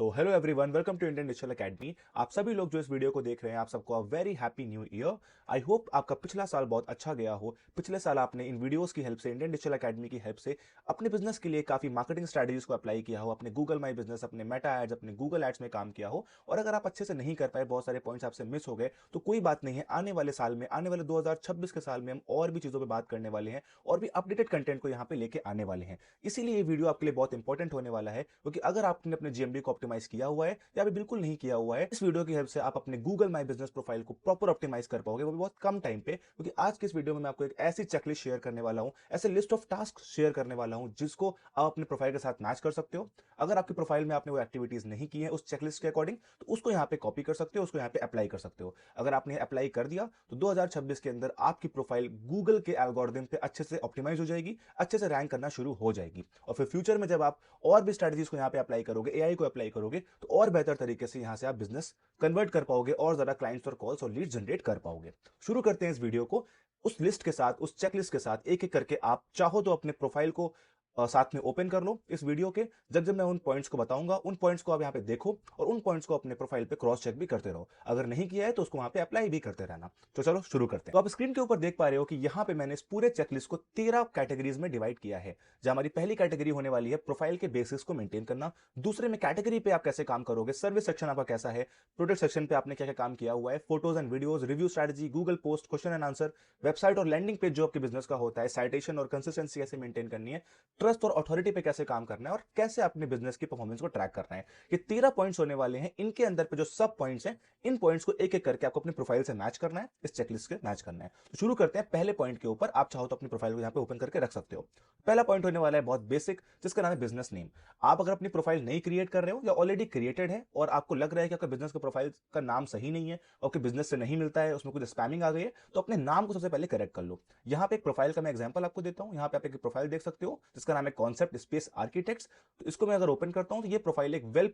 तो hello everyone, welcome to Indian digital academy. आप सभी लोग जो इस वीडियो को देख रहे हैं, आप सबको a very happy new year. I hope आपका पिछला साल बहुत अच्छा गया हो। पिछले साल आपने इन वीडियोस की हेल्प से, इंडियन डिजिटल एकेडमी की हेल्प से अपने बिजनेस के लिए काफी मार्केटिंग स्ट्रेटजीज को अप्लाई किया हो, अपने गूगल माई बिजनेस, अपने मेटा एड्स, अपने गूगल एड्स में काम किया हो। और अगर आप अच्छे से नहीं कर पाए, बहुत सारे पॉइंट्स आपसे मिस हो गए, तो कोई बात नहीं है। आने वाले साल में, आने वाले 2026 के साल में हम और भी चीजों पर बात करने वाले हैं और भी अपडेटेड कंटेंट को यहाँ पे लेके आने वाले हैं। इसीलिए ये वीडियो आपके लिए बहुत इंपॉर्टेंट होने वाला है, क्योंकि अगर आपने अपने जीएमडी को ऑप्टिमाइज किया हुआ है या अभी बिल्कुल नहीं किया हुआ है, इस वीडियो की हेल्प से आप अपने गूगल माई बिजनेस प्रोफाइल को प्रॉपर ऑप्टिमाइज कर पाओगे, वो भी बहुत कम टाइम पे। क्योंकि आज के इस वीडियो में मैं आपको एक ऐसी चेकलिस्ट शेयर करने वाला हूं, ऐसे लिस्ट ऑफ टास्क शेयर करने वाला हूं, जिसको आप अपने प्रोफाइल के साथ मैच कर सकते हो। अगर आपकी प्रोफाइल में आपने वो एक्टिविटीज नहीं की है उस चेकलिस्ट के अकॉर्डिंग, तो उसको यहाँ पे कॉपी कर सकते हो, उसको यहाँ पे अप्लाई कर सकते हो। अगर आपने अप्लाई कर दिया तो 2026 के अंदर आपकी प्रोफाइल गूगल के एल्गोरिदम पे अच्छे से ऑप्टिमाइज हो जाएगी, अच्छे से रैंक करना शुरू हो जाएगी। और फिर फ्यूचर में जब आप और भी स्ट्रेटजीज को यहाँ पे अप्लाई करोगे, एआई को अप्लाई करोगे, तो और बेहतर तरीके से यहाँ से आप बिजनेस कन्वर्ट कर पाओगे और ज्यादा क्लाइंट्स और कॉल्स और लीड जनरेट कर पाओगे। शुरू करते हैं इस वीडियो को। उस लिस्ट के साथ, उस चेकलिस्ट के साथ एक एक करके आप चाहो तो अपने प्रोफाइल को साथ में ओपन कर लो इस वीडियो के। जब जब मैं उन पॉइंट्स को बताऊंगा, उन पॉइंट्स को आप यहाँ पे देखो और उन पॉइंट्स को अपने प्रोफाइल पे क्रॉस चेक भी करते रहो। अगर नहीं किया है तो उसको वहां पे अप्लाई भी करते रहना। तो चलो शुरू करते हैं। तो आप स्क्रीन के ऊपर देख पा रहे हो कि यहाँ पे मैंने इस पूरे चेकलिस्ट को 13 कैटेगरीज में डिवाइड किया है। जो हमारी पहली कैटेगरी होने वाली है प्रोफाइल के बेसिक्स को मेंटेन करना। दूसरे में कैटेगरी पे आप कैसे काम करोगे, सर्विस सेक्शन आपका कैसा है, प्रोडक्ट सेक्शन पे आपने क्या क्या काम किया हुआ है, photos and videos, review strategy, Google post, question and answer, website और लैंडिंग पेज जो आपके बिजनेस का होता है, साइटेशन और कंसिस्टेंसी कैसे मेंटेन करनी है, ट्रस्ट और अथॉरिटी पे कैसे काम करना है, और कैसे अपने बिजनेस की परफॉर्मेंस को ट्रैक करना है। ये 13 पॉइंट्स होने वाले हैं। इनके अंदर पे जो सब पॉइंट्स हैं, इन पॉइंट्स को एक एक करके आपको अपनी प्रोफाइल से मैच करना है, इस चेकलिस्ट के मैच करना है। तो शुरू करते हैं पहले पॉइंट के ऊपर। आप चाहो तो अपनी प्रोफाइल को यहाँ पे ओपन करके रख सकते हो। पहला पॉइंट होने वाला है बहुत बेसिक, जिसका नाम है बिजनेस नेम। आप अगर अपनी प्रोफाइल नहीं क्रिएट कर रहे हो या ऑलरेडी क्रिएटेड है और आपको लग रहा है कि आपका बिजनेस का प्रोफाइल का नाम सही नहीं है, आपके बिजनेस से नहीं मिलता है, उसमें कुछ स्पैमिंग आ गई है, तो अपने नाम को सबसे पहले करेक्ट कर लो। यहाँ पे एक प्रोफाइल का मैं एग्जांपल आपको देता हूँ। यहाँ पे आप एक प्रोफाइल देख सकते हो जिसका नाम है कॉन्सेप्ट स्पेस आर्किटेक्ट्स। तो इसको मैं अगर ओपन करता हूं तो ये प्रोफाइल एक वेल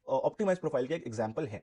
ऑप्टिमाइज प्रोफाइल का एक एग्जांपल है।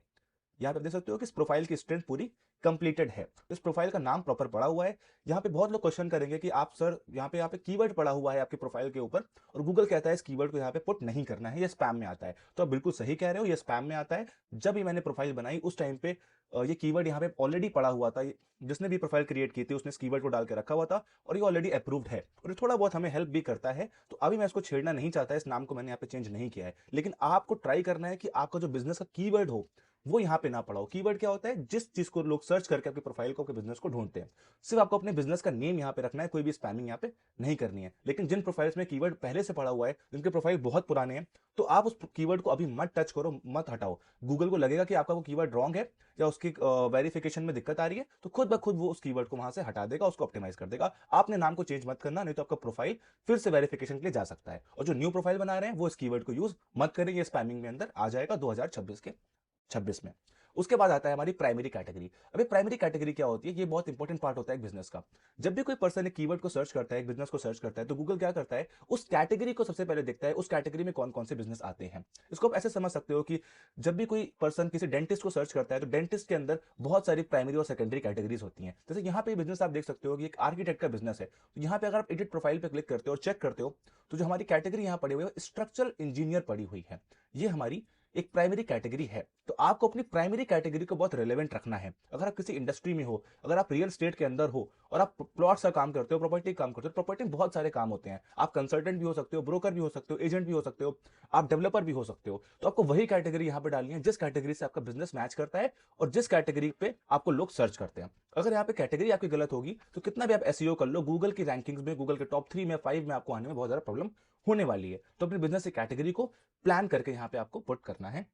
यहाँ पे देख सकते हो कि इस प्रोफाइल की स्ट्रेंथ पूरी कंप्लीटेड है। इस प्रोफाइल का नाम प्रॉपर पड़ा हुआ है। यहाँ पे बहुत लोग क्वेश्चन करेंगे कि आप सर, यहाँ पे कीवर्ड पड़ा हुआ है आपके प्रोफाइल के ऊपर और गूगल कहता है इस कीवर्ड को यहाँ पे पुट नहीं करना है, ये स्पैम में आता है। तो आप बिल्कुल सही कह रहे हो, ये स्पैम में आता है। जब भी मैंने प्रोफाइल बनाई उस टाइम पे ये कीवर्ड यहाँ पे ऑलरेडी पड़ा हुआ था। जिसने भी प्रोफाइल क्रिएट की थी उसने इस कीवर्ड को डाल के रखा हुआ था और ये ऑलरेडी अप्रूव्ड है और ये थोड़ा बहुत हमें हेल्प भी करता है। तो अभी मैं इसको छेड़ना नहीं चाहता, इस नाम को मैंने यहाँ पे चेंज नहीं किया है। लेकिन आपको ट्राई करना है कि आपका जो बिजनेस का कीवर्ड हो वो यहाँ पे ना पड़ा हो। कीवर्ड क्या होता है? जिस चीज को लोग सर्च करके आपके प्रोफाइल को, आपके बिजनेस को ढूंढते हैं। सिर्फ आपको अपने बिजनेस का नेम यहाँ पे रखना है, कोई भी स्पैमिंग यहाँ पे नहीं करनी है। लेकिन जिन प्रोफाइल्स में कीवर्ड पहले से पड़ा हुआ है, जिनके प्रोफाइल बहुत पुराने हैं, तो आप उस कीवर्ड को अभी मत टच करो, मत हटाओ। गूगल को लगेगा कि आपका वो कीवर्ड रॉन्ग है या उसकी वेरिफिकेशन में दिक्कत आ रही है, तो खुद ब खुद वो उस कीवर्ड को वहां से हटा देगा, उसको ऑप्टिमाइज कर देगा। आपने नाम को चेंज मत करना, नहीं तो आपका प्रोफाइल फिर से वेरिफिकेशन के लिए जा सकता है। और जो न्यू प्रोफाइल बना रहे हैं वो इस कीवर्ड को यूज मत करें, ये स्पैमिंग में अंदर आ जाएगा 2026 में। उसके बाद आता है हमारी प्राइमरी कैटेगरी। अभी प्राइमरी कैटेगरी क्या होती है? ये बहुत इंपॉर्टेंट पार्ट होता है एक बिजनेस का। जब भी कोई पर्सन एक कीवर्ड को सर्च करता है, एक बिजनेस को सर्च करता है, तो गूगल क्या करता है? उस कैटेगरी को सबसे पहले देखता है, उस कैटेगरी में कौन कौन से बिजनेस आते हैं। इसको आप ऐसे समझ सकते हो कि जब भी कोई पर्सन किसी डेंटिस्ट को सर्च करता है, तो डेंटिस्ट के अंदर बहुत सारी प्राइमरी और सेकेंडरी कैटेगरीज होती हैं। जैसे यहाँ पे बिजनेस आप देख सकते हो कि एक आर्किटेक्ट का बिजनेस है। तो यहाँ पे अगर आप एडिट प्रोफाइल पे क्लिक करते हो और चेक करते हो, तो जो हमारी कैटेगरी यहाँ पड़ी हुई है, स्ट्रक्चरल इंजीनियर पड़ी हुई है। ये हमारी एक प्राइमरी कैटेगरी है। तो आपको अपनी प्राइमरी कैटेगरी को बहुत रेलेवेंट रखना है। अगर आप किसी इंडस्ट्री में हो, अगर आप रियल एस्टेट के अंदर हो और आप प्लॉट्स का काम करते हो, प्रॉपर्टी काम करते हो, प्रॉपर्टी में बहुत सारे काम होते हैं। आप कंसल्टेंट भी हो सकते हो, ब्रोकर भी हो सकते हो, एजेंट भी हो सकते हो, आप डेवलपर भी हो सकते हो। तो आपको वही कैटेगरी यहाँ पे डालनी है जिस कैटेगरी से आपका बिजनेस मैच करता है और जिस कैटेगरी पे आपको लोग सर्च करते हैं। अगर यहाँ पे कैटेगरी आपकी गलत होगी तो कितना भी आप एसईओ कर लो, गूगल की रैंकिंग्स में, गूगल के टॉप 3 में, 5 में आपको आने में बहुत ज्यादा प्रॉब्लम होने वाली है। तो अपने बिजनेस की कैटेगरी को प्लान करके यहाँ पे आपको पुट करना है।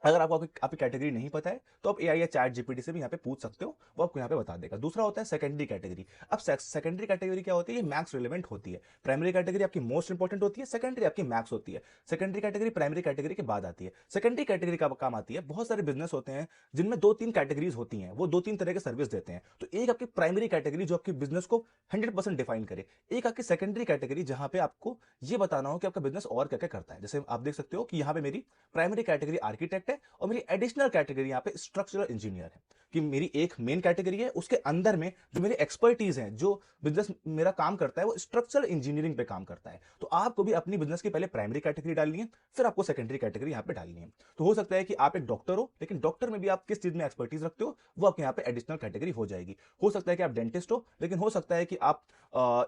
अगर आपको आपकी कैटेगरी नहीं पता है तो आप एआई या चैट जीपीटी से भी यहाँ पे पूछ सकते हो, वो आपको यहाँ पे बता देगा। दूसरा होता है सेकेंडरी कैटेगरी। अब सेकेंडरी कैटेगरी क्या होती है? ये मैक्स रिलेवेंट होती है। प्राइमरी कैटेगरी आपकी मोस्ट इंपॉर्टेंट होती है, सेकेंडरी आपकी मैक्स होती है। सेकेंडरी कैटेगरी प्राइमरी कैटेगरी के बाद आती है। सेकेंडरी कैटेगरी का काम आती है, बहुत सारे बिजनेस होते हैं जिनमें 2-3 कैटेगरीज होती हैं, वो 2-3 तरह के सर्विस देते हैं। तो एक आपकी प्राइमरी कैटेगरी जो आपकी बिजनेस को 100% डिफाइन करे, एक आपकी सेकेंडरी कैटेगरी जहां पे आपको ये बताना हो कि आपका बिजनेस और क्या क्या करता है। जैसे आप देख सकते हो कि यहाँ पे मेरी प्राइमरी कैटेगरी आर्किटेक्ट है और मेरी एडिशनल कैटेगरी यहाँ पे स्ट्रक्चरल इंजीनियर है। कि मेरी एक मेन कैटेगरी है, उसके अंदर में जो मेरी एक्सपर्टीज है, जो बिजनेस मेरा काम करता है वो स्ट्रक्चरल इंजीनियरिंग पे काम करता है। तो आपको भी अपनी बिजनेस की पहले प्राइमरी कैटेगरी डालनी है, फिर आपको सेकेंडरी कैटेगरी यहाँ पे डालनी है। तो हो सकता है कि आप एक डॉक्टर हो, लेकिन डॉक्टर में भी आप किस चीज में एक्सपर्टीज रखते हो वो आपके यहाँ पे एडिशनल कैटेगरी हो जाएगी। हो सकता है कि आप डेंटिस्ट हो, लेकिन हो सकता है कि आप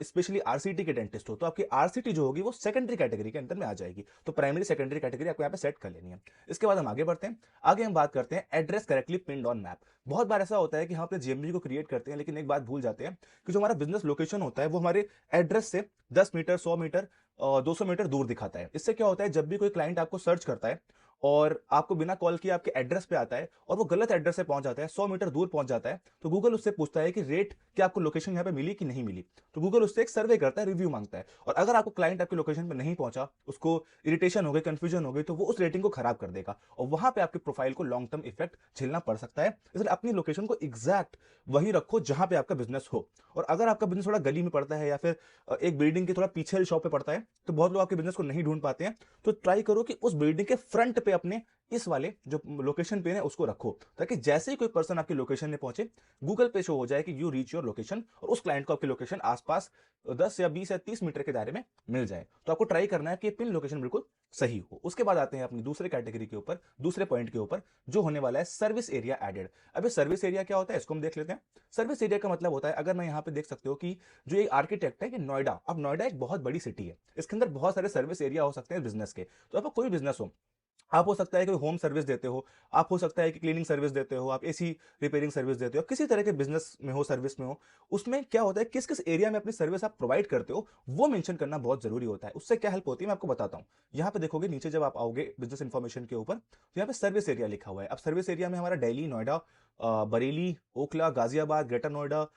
स्पेशली आरसीटी के डेंटिस्ट हो, तो आपकी आरसीटी जो होगी वो सेकेंडरी कैटेगरी के अंदर में आ जाएगी। तो प्राइमरी सेकेंडरी कैटेगरी आपको यहाँ पे सेट कर लेनी है। इसके बाद हम आगे बढ़ते हैं। आगे हम बात करते हैं address correctly pinned on map. बहुत बार ऐसा होता है कि हम अपने जीएमबी को क्रिएट करते हैं, लेकिन एक बात भूल जाते हैं कि जो हमारा बिजनेस लोकेशन होता है वो हमारे एड्रेस से 10 मीटर, 100 मीटर, 200 मीटर दूर दिखाता है। इससे क्या होता है, जब भी कोई क्लाइंट आपको सर्च करता है और आपको बिना कॉल किए आपके एड्रेस पे आता है और वो गलत एड्रेस से पहुंच जाता है, 100 मीटर दूर पहुंच जाता है, तो गूगल उससे पूछता है कि रेट, क्या आपको लोकेशन यहाँ पे मिली कि नहीं मिली। तो गूगल उससे एक सर्वे करता है, रिव्यू मांगता है, और अगर आपको क्लाइंट आपके लोकेशन पे नहीं पहुंचा, उसको इरिटेशन हो गई, कंफ्यूजन हो गई, तो वो उस रेटिंग को खराब कर देगा और वहां पे आपके प्रोफाइल को लॉन्ग टर्म इफेक्ट झेलना पड़ सकता है। इसलिए अपनी लोकेशन को एग्जैक्ट वहीं रखो जहां पे आपका बिजनेस हो। और अगर आपका बिजनेस थोड़ा गली में पड़ता है या फिर एक बिल्डिंग के थोड़ा पीछे वाली शॉप पे पड़ता है, तो बहुत लोग आपके बिजनेस को नहीं ढूंढ पाते हैं। तो ट्राई करो कि उस बिल्डिंग के फ्रंट पे अपने इस वाले जो लोकेशन पे है उसको रखो, ताकि जैसे ही कोई पर्सन आपकी लोकेशन में पहुंचे, गूगल पे शो हो जाए कि यू रीच योर लोकेशन, और उस क्लाइंट को आपकी लोकेशन आसपास 10 या 20 या 30 मीटर के दायरे में मिल जाए। तो आपको ट्राई करना है कि पिन लोकेशन बिल्कुल सही हो। उसके बाद आते हैं अपनी दूसरे कैटेगरी के ऊपर, दूसरे पॉइंट के ऊपर, जो होने वाला है सर्विस एरिया एडेड। अब सर्विस एरिया क्या होता है इसको हम देख लेते हैं। सर्विस एरिया का मतलब होता है, अगर मैं यहाँ पे देख सकते हो कि जो एक आर्किटेक्ट है कि नोएडा, अब नोएडा एक बहुत बड़ी सिटी है, इसके अंदर बहुत सारे सर्विस एरिया हो सकते हैं बिजनेस के। तो आपका कोई बिजनेस हो, आप हो सकता है कि होम सर्विस देते हो, आप हो सकता है कि क्लीनिंग सर्विस देते हो, आप एसी रिपेयरिंग सर्विस देते हो, किसी तरह के बिजनेस में हो, सर्विस में हो, उसमें क्या होता है किस किस एरिया में अपनी सर्विस आप प्रोवाइड करते हो वो मेंशन करना बहुत जरूरी होता है। उससे क्या हेल्प होती है मैं आपको बताता हूं। यहाँ पे देखोगे नीचे जब आप आओगे बिजनेस इंफॉर्मेशन के ऊपर, तो यहाँ पे सर्विस एरिया लिखा हुआ है। अब सर्विस एरिया में हमारा Delhi, Noida, Bareilly, Okhla, Ghaziabad, greater Noida,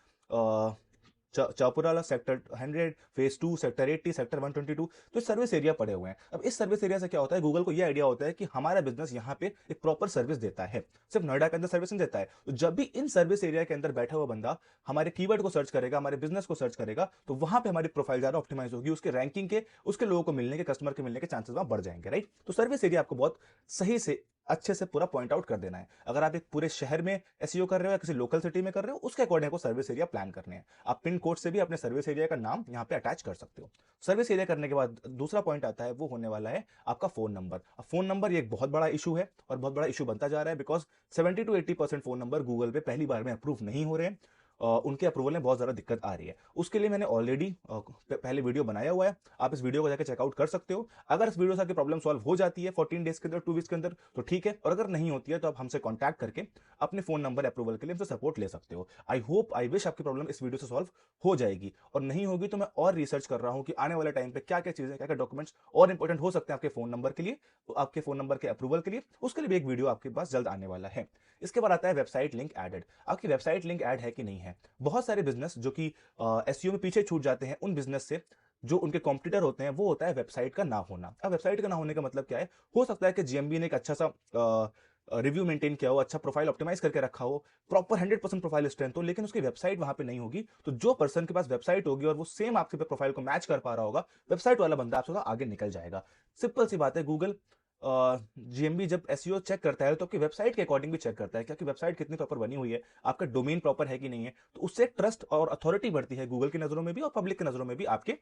Chapura sector 100, phase 2, sector 80, sector 122, तो सर्विस एरिया पड़े हुए हैं। अब इस सर्विस एरिया से क्या होता है, गूगल को यह आइडिया होता है कि हमारा बिजनेस यहाँ पे एक प्रॉपर सर्विस देता है, सिर्फ नोएडा के अंदर सर्विस नहीं देता है। तो जब भी इन सर्विस एरिया के अंदर बैठा हुआ बंदा हमारे कीवर्ड को सर्च करेगा, हमारे बिजनेस को सर्च करेगा, तो वहां पे हमारी प्रोफाइल ज्यादा ऑप्टिमाइज होगी, उसके रैंकिंग के, उसके लोगों को मिलने के, कस्टमर के मिलने के चांसेस वहां बढ़ जाएंगे, राइट। तो सर्विस एरिया आपको बहुत सही से, अच्छे से पूरा पॉइंट आउट कर देना है। अगर आप एक पूरे शहर में एसईओ कर रहे हो या किसी लोकल सिटी में कर रहे हो, उसके अकॉर्डिंग आपको सर्विस एरिया प्लान करने हैं। आप पिन कोड से भी अपने सर्विस एरिया का नाम यहाँ पे अटैच कर सकते हो। सर्विस एरिया करने के बाद दूसरा पॉइंट आता है, वो होने वाला है आपका फोन नंबर। अब फोन नंबर ये एक बहुत बड़ा इशू है और बहुत बड़ा इशू बनता जा रहा है, because 70 to 80% phone number Google पे पहली बार में अप्रूव नहीं हो रहे हैं। उनके अप्रूवल में बहुत ज़्यादा दिक्कत आ रही है। उसके लिए मैंने ऑलरेडी पहले वीडियो बनाया हुआ है, आप इस वीडियो को जाकर चेकआउट कर सकते हो। अगर इस वीडियो से आपकी प्रॉब्लम सॉल्व हो जाती है 14 डेज के अंदर, 2 वीक्स के अंदर, तो ठीक है, और अगर नहीं होती है तो आप हमसे कॉन्टैक्ट करके अपने फोन नंबर अप्रूवल के लिए हमसे सपोर्ट ले सकते हो। आई होप, आई विश आपकी प्रॉब्लम इस वीडियो से सॉल्व हो जाएगी, और नहीं होगी तो मैं और रिसर्च कर रहा हूँ कि आने वाले टाइम पे क्या क्या चीज़ें, क्या क्या डॉक्यूमेंट्स और इंपॉर्टेंट हो सकते हैं आपके फोन नंबर के लिए, तो आपके फोन नंबर के अप्रूवल के लिए, उसके लिए भी एक वीडियो आपके पास जल्द आने वाला है। इसके बाद आता है वेबसाइट लिंक एडेड। आपकी वेबसाइट लिंक ऐड है कि नहीं है। बहुत सारे बिजनेस जो कि एसईओ में पीछे छूट जाते हैं, उन बिजनेस से जो उनके कॉम्पिटिटर होते हैं, वो होता है वेबसाइट का ना होना। अब वेबसाइट का ना होने का मतलब क्या है, हो सकता है कि जीएमबी ने एक अच्छा सा रिव्यू मेंटेन किया हो, अच्छा प्रोफाइल ऑप्टिमाइज करके रखा हो, प्रॉपर 100% प्रोफाइल स्ट्रेंथ हो, लेकिन उसकी वेबसाइट वहां पे नहीं होगी। तो जो पर्सन के पास वेबसाइट होगी और वो सेम आपके प्रोफाइल को मैच कर पा रहा होगा, वेबसाइट वाला बंदा आपसे आगे निकल जाएगा। सिंपल सी बात है, गूगल जीएमबी जब एसईओ चेक करता है तो आपकी वेबसाइट के अकॉर्डिंग भी चेक करता है कि आपकी वेबसाइट कितनी प्रॉपर बनी हुई है, आपका डोमेन प्रॉपर है कि नहीं है। तो उससे ट्रस्ट और अथॉरिटी बढ़ती है गूगल की नजरों में भी और पब्लिक की नजरों में भी आपके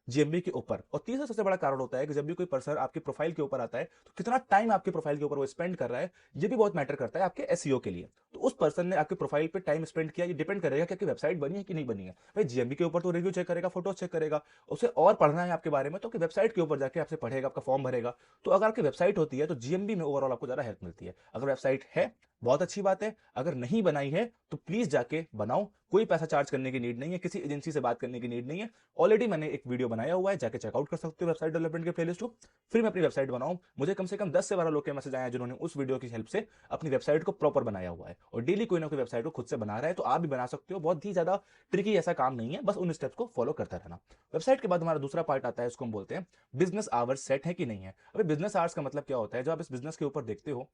जीएमबी के ऊपर। और तीसरा सबसे बड़ा कारण होता है कि जब भी कोई पर्सन आपके प्रोफाइल के ऊपर आता है, तो कितना टाइम आपके प्रोफाइल के ऊपर वो स्पेंड कर रहा है, ये भी बहुत मैटर करता है आपके एसईओ के लिए। तो उस पर्सन ने आपके प्रोफाइल पे टाइम स्पेंड किया, ये डिपेंड करेगा कि आपकी वेबसाइट बनी है कि नहीं बनी है। भाई जीएमबी के ऊपर तो रिव्यू चेक करेगा, फोटोज चेक करेगा, उसे और पढ़ना है आपके बारे में तो आपकी वेबसाइट के ऊपर जाके आपसे पढ़ेगा, आपका फॉर्म भरेगा। तो अगर आपकी वेबसाइट होती है तो जीएमबी में ओवरऑल आपको ज्यादा हेल्प मिलती है। अगर वेबसाइट है, बहुत अच्छी बात है, अगर नहीं बनाई है तो प्लीज जाके बनाओ। कोई पैसा चार्ज करने की नीड नहीं है, किसी एजेंसी से बात करने की नीड नहीं है। ऑलरेडी मैंने एक वीडियो बनाया हुआ है, जाके चेकआउट कर सकते हो वेबसाइट डेवलपमेंट के प्लेलिस्ट को। फिर मैं अपनी वेबसाइट बनाऊं, मुझे कम से कम 10 से 12 लोग के मैसेज आए हैं जिन्होंने उस वीडियो की हेल्प से अपनी वेबसाइट को प्रॉपर बनाया हुआ है, और डेली कोई ना कोई वेबसाइट को खुद से बना रहा है। तो आप भी बना सकते हो, बहुत ही ज्यादा ट्रिकी ऐसा काम नहीं है, बस उन स्टेप्स को फॉलो करता रहना। वेबसाइट के बाद हमारा दूसरा पार्ट आता है, इसको हम बोलते हैं बिजनेस आवर्स सेट है कि नहीं है। अभी बिजनेस आवर्स का मतलब क्या होता है, जो आप इस बिजनेस के ऊपर देखते हो,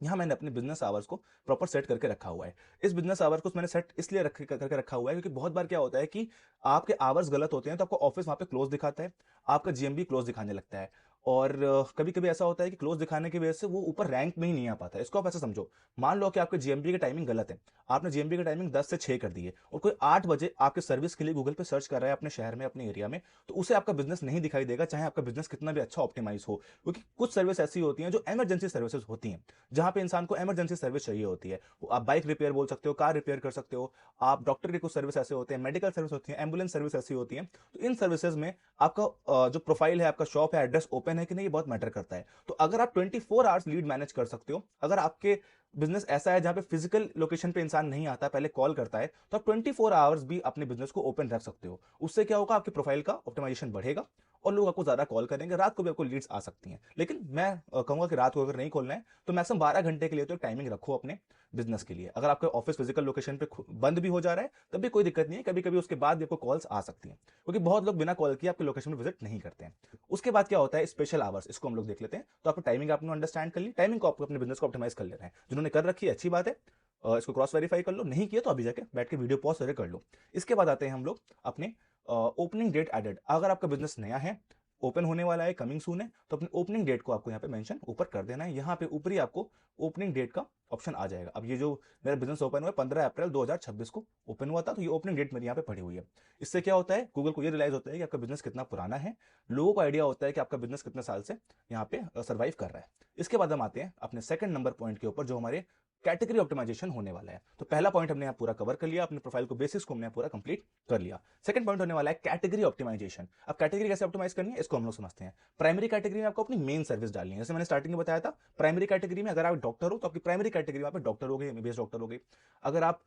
यहाँ मैंने अपने बिजनेस आवर्स को प्रॉपर सेट करके रखा हुआ है। इस बिजनेस आवर्स को मैंने सेट इसलिए करके रखा हुआ है क्योंकि बहुत बार क्या होता है कि आपके आवर्स गलत होते हैं, तो आपको ऑफिस वहां पे क्लोज दिखाता है, आपका जीएमबी क्लोज दिखाने लगता है। और कभी कभी ऐसा होता है कि क्लोज दिखाने की वजह से वो ऊपर रैंक में ही नहीं आ पाता है। इसको आप ऐसे समझो, मान लो कि आपके जीएमपी की टाइमिंग गलत है, आपने जीएमपी की टाइमिंग 10 से 6 कर दी है और कोई 8 बजे आपके सर्विस के लिए गूगल पे सर्च कर रहा है अपने शहर में, अपने एरिया में, तो उसे आपका बिजनेस नहीं दिखाई देगा, चाहे आपका बिजनेस कितना भी अच्छा ऑप्टिमाइज हो। क्योंकि कुछ सर्विस ऐसी होती हैं जो इमरजेंसी सर्विसेज होती हैं, जहां पे इंसान को इमरजेंसी सर्विस चाहिए होती है। वो आप बाइक रिपेयर बोल सकते हो, कार रिपेयर कर सकते हो, आप डॉक्टर के कुछ सर्विस ऐसे होते हैं, मेडिकल सर्विस होती है, एम्बुलेंस सर्विस ऐसी होती है। तो इन सर्विसेज में आपका जो प्रोफाइल है, आपका शॉप है, एड्रेस ओपन है कि नहीं, ये बहुत मैटर करता है। तो अगर आप 24 आवर्स लीड मैनेज कर सकते हो, अगर आपके बिजनेस ऐसा है जहां पे फिजिकल लोकेशन पे इंसान नहीं आता, पहले कॉल करता है, तो आप 24 आवर्स भी अपने बिजनेस को ओपन रख सकते हो। उससे क्या होगा, आपके प्रोफाइल का ऑप्टिमाइजेशन बढ़ेगा और लोग आपको ज्यादा कॉल करेंगे। रात को भी आपको लीड्स आ सकती हैं, लेकिन मैं कहूंगा कि रात को अगर नहीं खोलना है तो मैक्सिमम 12 घंटे के लिए तो एक टाइमिंग रखो अपने बिजनेस के लिए। अगर आपका ऑफिस फिजिकल लोकेशन पे बंद भी हो जा रहा है तब भी कोई दिक्कत नहीं है, कभी कभी उसके बाद भी आपको कॉल्स आ सकती हैं, क्योंकि बहुत लोग बिना कॉल किए आपके लोकेशन में विजिट नहीं करते हैं। उसके बाद क्या होता है, स्पेशल आवर्स, इसको हम लोग देख लेते हैं। तो आपको टाइमिंग आपने अंडरस्टैंड कर ली, टाइमिंग को आपको अपने बिजनेस को ऑप्टिमाइज कर लेना है। जिन्होंने कर रखी है अच्छी बात है, इसको क्रॉस वेरीफाई कर लो, नहीं किया तो अभी जाके बैठ के वीडियो पॉज करके कर लो। इसके बाद आते हैं हम लोग अपने ओपनिंग डेट एडेड। अगर आपका बिजनेस नया है, ओपन होने वाला है, कमिंग सून है, तो अपनी ओपनिंग डेट को आपको यहाँ पे मेंशन ऊपर कर देना है। यहाँ पे ऊपर ही आपको ओपनिंग डेट का ऑप्शन आ जाएगा। अब ये जो मेरा बिजनेस ओपन हुआ है 15 अप्रैल 2026 को ओपन हुआ था, तो ये ओपनिंग डेट मेरी यहाँ पे पड़ी हुई है। इससे क्या होता है, गूगल को ये रियलाइज होता है कि आपका बिजनेस कितना पुराना है, लोगों को आइडिया होता है कि आपका बिजनेस कितने साल से यहाँ पे सर्वाइव कर रहा है। इसके बाद हम आते हैं अपने सेकंड नंबर पॉइंट के ऊपर, जो हमारे कैटेगरी ऑप्टिमाइजेशन होने वाला है। तो पहला पॉइंट हमने यहाँ पूरा कवर कर लिया, अपने प्रोफाइल को बेसिस को हमने पूरा कंप्लीट कर लिया। सेकंड पॉइंट होने वाला है कैटेगरी ऑप्टिमाइजेशन। अब कैटेगरी कैसे ऑप्टिमाइज करनी है, इसको हम लोग समझते हैं। प्राइमरी कैटेगरी में आपको अपनी मेन सर्विस डालनी है। जैसे मैंने स्टार्टिंग में बताया था, प्राइमरी कैटेगरी में अगर आप डॉक्टर हो तो आपकी प्राइमरी कैटेगरी में डॉक्टर हो गए, एमबीबीएस डॉक्टर हो गए। अगर आप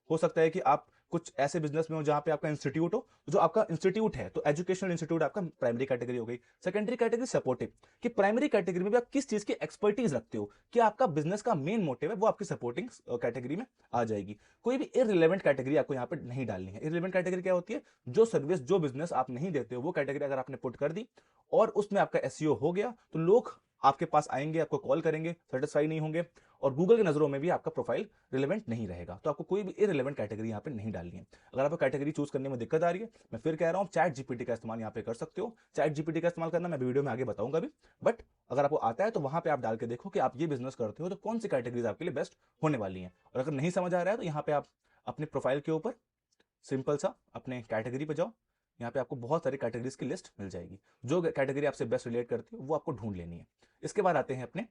हो सकता है कि आप कुछ ऐसे बिजनेस में हो जहां पे आपका इंस्टीट्यूट हो, जो आपका इंस्टीट्यूट है तो एजुकेशनल इंस्टीट्यूट आपका प्राइमरी कैटेगरी हो गई। सेकेंडरी कैटेगरी सपोर्टिव, कि प्राइमरी कैटेगरी में भी आप किस चीज की एक्सपर्टीज रखते हो, कि आपका बिजनेस का मेन मोटिव है, वो आपकी सपोर्टिंग कैटेगरी में आ जाएगी। कोई भी इररिलेवेंट कैटेगरी आपको यहाँ पे नहीं डालनी है। इररिलेवेंट कैटेगरी क्या होती है, जो सर्विस जो बिजनेस आप नहीं देते हो वो कैटेगरी अगर आपने पुट कर दी और उसमें आपका एसईओ हो गया, तो लोग आपके पास आएंगे, आपको कॉल करेंगे, सेटिस्फाई नहीं होंगे और गूगल की नजरों में भी आपका प्रोफाइल रिलेवेंट नहीं रहेगा। तो आपको कोई भी इररिलेवेंट कैटेगरी यहाँ पे नहीं डालनी है। अगर आपको कैटेगरी चूज करने में दिक्कत आ रही है, मैं फिर कह रहा हूँ चैट जीपीटी का इस्तेमाल यहाँ पे कर सकते हो। चैट जीपीटी का इस्तेमाल करना मैं वीडियो में आगे बताऊंगा भी, बट अगर आपको आता है तो वहां पे आप डाल के देखो कि आप ये बिजनेस करते हो तो कौन सी कैटेगरीज आपके लिए बेस्ट होने वाली है। और अगर नहीं समझ आ रहा है तो यहाँ पे आप अपने प्रोफाइल के ऊपर सिंपल सा अपने कैटेगरी पे जाओ, यहाँ पे आपको बहुत सारी कैटेगरीज की लिस्ट मिल जाएगी। जो कैटेगरी आपसे बेस्ट रिलेट करती है वो आपको ढूंढ लेनी है। इसके बाद आते हैं अपने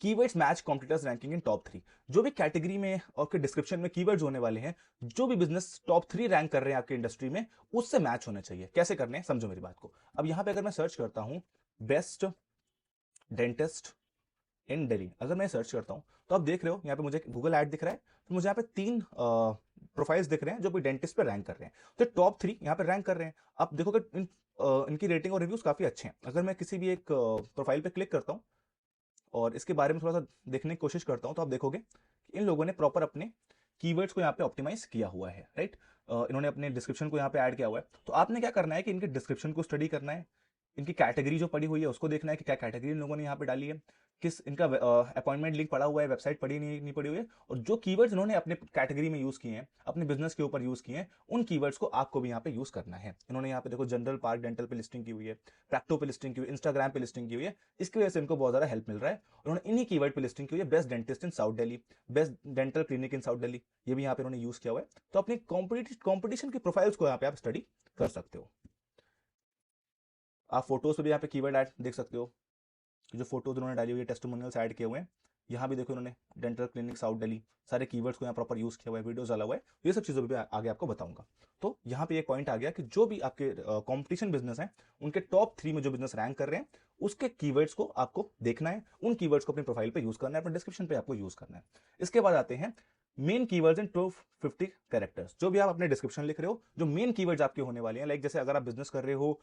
कीवर्ड्स मैच कॉम्पिटिटर्स रैंकिंग इन टॉप 3। जो भी कैटेगरी में और के डिस्क्रिप्शन में कीवर्ड्स होने वाले हैं, जो भी बिजनेस टॉप 3 रैंक कर रहे हैं आपके इंडस्ट्री में, उससे मैच होने चाहिए। कैसे करने हैं समझो मेरी बात को। अब यहाँ पे अगर मैं सर्च करता हूँ बेस्ट डेंटिस्ट इन दिल्ली, अगर मैं सर्च करता हूँ तो आप देख रहे हो यहाँ पे मुझे गूगल ऐड दिख रहा है, तो मुझे यहाँ पे 3 प्रोफाइल्स दिख रहे हैं जो भी डेंटिस्ट पे रैंक कर रहे हैं। तो टॉप 3 यहाँ पे रैंक कर रहे हैं। आप देखोगे इनकी रेटिंग और रिव्यूज काफी अच्छे हैं। अगर मैं किसी भी एक प्रोफाइल पे क्लिक करता हूँ और इसके बारे में थोड़ा सा देखने की कोशिश करता हूं, तो आप देखोगे कि इन लोगों ने प्रॉपर अपने कीवर्ड्स को यहाँ पे ऑप्टिमाइज किया हुआ है, राइट। इन्होंने अपने डिस्क्रिप्शन को यहाँ पे ऐड किया हुआ है। तो आपने क्या करना है कि इनके डिस्क्रिप्शन को स्टडी करना है, इनकी कैटेगरी जो पड़ी हुई है उसको देखना है कि क्या कैटेगरी इन लोगों ने यहाँ पे डाली है, किस इनका अपॉइंटमेंट लिंक पड़ा हुआ है, वेबसाइट पड़ी नहीं पड़ी हुई है, और जो कीवर्ड्स इन्होंने अपने कैटेगरी में यूज किए हैं, अपने बिजनेस के ऊपर यूज किए हैं, उन कीवर्ड्स को आपको भी यहाँ पे यूज करना है। इन्होंने यहाँ पे देखो जनरल पार्क डेंटल पे लिस्टिंग की हुई है, प्रैक्टो पे लिस्टिंग की हुई है, इंस्टाग्राम पे लिस्टिंग की हुई है। इसकी वजह से इनको बहुत ज्यादा हेल्प मिल रहा है। उन्होंने इन्हीं कीवर्ड पे लिस्टिंग की हुई है, best dentist in south Delhi, best dental clinic in south Delhi, ये भी यहाँ पे उन्होंने यूज किया हुआ है। तो अपनी कॉम्पिटिशन की प्रोफाइल्स को यहाँ पे आप स्टडी कर सकते हो। आप फोटोज पे भी यहाँ पे कीवर्ड ऐड देख सकते हो, जो फोटोज उन्होंने डाली हुई है, टेस्टिमोनियल्स ऐड किए हुए हैं। यहाँ भी देखो उन्होंने डेंटल क्लिनिक साउथ दिल्ली, सारे कीवर्ड्स को यहाँ प्रॉपर यूज किया हुआ है, वीडियोस डाला हुआ है। ये सब चीज़ों पे भी आगे आपको बताऊंगा। तो यहाँ पे एक पॉइंट आ गया कि जो भी आपके कंपटीशन बिजनेस हैं, उनके टॉप 3 में जो बिजनेस रैंक कर रहे हैं, उसके कीवर्ड्स को आपको देखना है, उन कीवर्ड्स को अपने प्रोफाइल पे यूज करना है, अपने डिस्क्रिप्शन पे आपको यूज करना है। इसके बाद आते हैं मेन कीवर्ड्स इन 250 कैरेक्टर्स। जो भी आप अपने डिस्क्रिप्शन लिख रहे हो, जो मेन कीवर्ड्स आपके होने वाले हैं, लाइक जैसे अगर आप बिजनेस कर रहे हो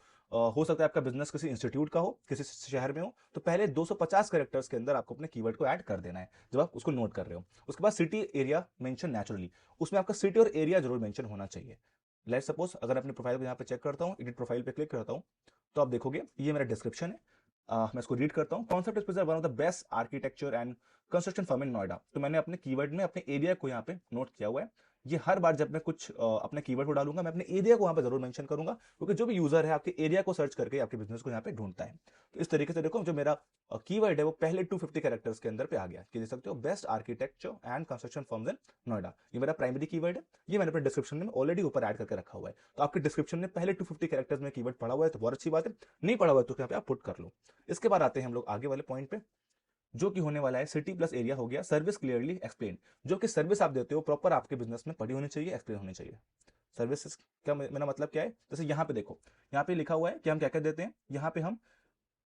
सकता है आपका बिजनेस किसी इंस्टीट्यूट का हो, किसी शहर में हो, तो पहले 250 कैरेक्टर्स के अंदर आपको अपने कीवर्ड को ऐड कर देना है जब आप उसको नोट कर रहे हो। उसके बाद सिटी एरिया मेंशन नेचुरली, उसमें आपका सिटी और एरिया जरूर मेंशन होना चाहिए। लेट्स सपोज अगर अपने प्रोफाइल को यहाँ पे चेक करता हूँ, एडिट प्रोफाइल पे क्लिक करता हूँ, तो आप देखोगे ये मेरा डिस्क्रिप्शन है। मैं इसको रीड करता हूँ। Concept is present one of the best architecture and construction firm in Noida. तो मैंने अपने कीवर्ड में अपने एरिया को यहाँ पे नोट किया हुआ है। ये हर बार जब मैं कुछ अपने कीवर्ड को डालूंगा मैं अपने एरिया को वहां पे जरूर मेंशन करूंगा, क्योंकि जो भी यूजर है आपके एरिया को सर्च करके आपके बिजनेस को यहाँ पे ढूंढता है। तो इस तरीके से देखो जो मेरा कीवर्ड है वो पहले 250 कैरेक्टर्स के अंदर पे आ गया, कि देख सकते हो best architecture and construction firms इन नोएडा, ये मेरा प्राइमरी कीवर्ड है। ये मैंने अपने डिस्क्रिप्शन में ऑलरेडी ऊपर ऐड करके रखा हुआ है। तो आपके डिस्क्रिप्शन में पहले 250 कैरेक्टर्स में कीवर्ड पढ़ा हुआ है तो बहुत अच्छी बात है, नहीं पढ़ा हुआ है तो यहाँ पे आप पुट कर लो। इसके बाद आते हैं हम लोग आगे वाले पॉइंट पे, जो कि होने वाला है सिटी प्लस एरिया हो गया सर्विस क्लियरली एक्सप्लेन। जो कि सर्विस आप देते हो प्रॉपर आपके बिजनेस में पढ़ी होनी चाहिए, एक्सप्लेन होनी चाहिए। सर्विसेज क्या मेरा मतलब क्या है, जैसे यहाँ पे देखो, यहाँ पे लिखा हुआ है कि हम क्या क्या देते हैं। यहाँ पे हम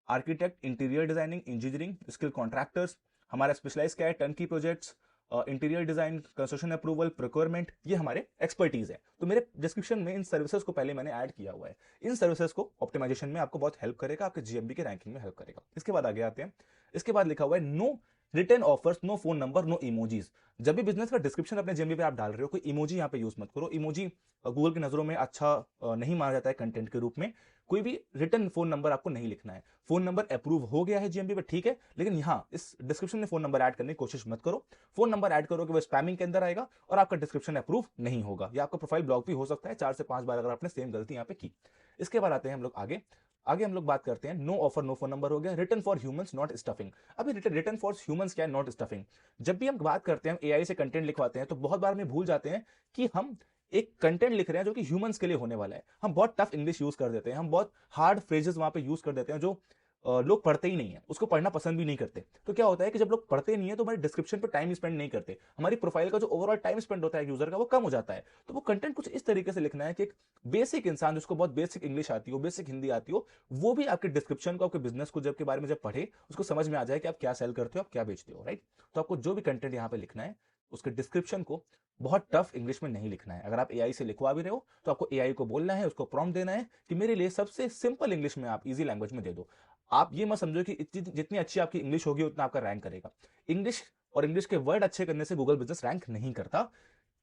architect, interior designing, engineering, skill contractors, हमारा स्पेशलाइज क्या है, turnkey projects, interior design, construction approval, procurement, ये हमारे एक्सपर्टीज है। तो मेरे डिस्क्रिप्शन में इन सर्विसेज को पहले मैंने ऐड किया हुआ है। इन सर्विसेज को ऑप्टिमाइजेशन में आपको बहुत हेल्प करेगा, आपके जीएमबी के रैंकिंग में हेल्प करेगा। इसके बाद आगे आते हैं, इसके बाद लिखा हुआ है no return offers, no phone number, no emojis. जब भी बिजनेस का डिस्क्रिप्शन अपने जीएमबी पे आप डाल रहे हो, कोई इमोजी यहाँ पे यूज मत करो। इमोजी गूगल की नजरों में अच्छा नहीं माना जाता है कंटेंट के रूप में। कोई भी रिटर्न फोन नंबर आपको नहीं लिखना है। फोन नंबर अप्रूव हो गया है जीएमबी पे, ठीक है, लेकिन यहाँ इस डिस्क्रिप्शन में फोन नंबर ऐड करने की कोशिश मत करो। फोन नंबर ऐड करोगे वो स्पैमिंग के अंदर आएगा और आपका डिस्क्रिप्शन अप्रूव नहीं होगा, या आपका प्रोफाइल ब्लॉक भी हो सकता है 4 से 5 बार अगर आपने सेम गलती यहाँ पे की। इसके बाद आते हैं हम लोग आगे। आगे हम लोग बात करते हैं no offer no phone number हो गया, return for humans not stuffing. अभी रिटर्न फॉर ह्यूमंस क्या है, नॉट स्टफिंग। जब भी हम बात करते हैं एआई से कंटेंट लिखवाते हैं तो बहुत बार में भूल जाते हैं कि हम एक कंटेंट लिख रहे हैं जो कि ह्यूमंस के लिए होने वाला है। हम बहुत टफ इंग्लिश यूज कर देते हैं, हम बहुत हार्ड फ्रेजेस वहां पे यूज कर देते हैं जो लोग पढ़ते ही नहीं है, उसको पढ़ना पसंद भी नहीं करते। तो क्या होता है कि जब लोग पढ़ते नहीं है तो हमारे डिस्क्रिप्शन पर टाइम स्पेंड नहीं करते, हमारी प्रोफाइल का जो ओवरऑल टाइम स्पेंड होता है यूजर का वो कम हो जाता है। तो वो कंटेंट कुछ इस तरीके से लिखना है कि एक बेसिक इंसान जिसको बहुत बेसिक इंग्लिश आती हो, बेसिक हिंदी आती हो, वो भी आपके डिस्क्रिप्शन को, आपके बिजनेस को जब के बारे में जब पढ़े उसको समझ में आ जाए कि आप क्या सेल करते हो, आप क्या बेचते हो, राइट। तो आपको जो भी कंटेंट यहाँ पे लिखना है उसके डिस्क्रिप्शन को बहुत टफ इंग्लिश में नहीं लिखना है। अगर आप एआई से लिखवा भी रहे हो तो आपको एआई को बोलना है, उसको प्रॉम्प्ट देना है कि मेरे लिए सबसे सिंपल इंग्लिश में आप इजी लैंग्वेज में दे दो। आप ये मत समझो कि जितनी अच्छी आपकी इंग्लिश होगी उतना आपका रैंक करेगा। इंग्लिश और इंग्लिश के वर्ड अच्छे करने से गूगल बिजनेस रैंक नहीं करता।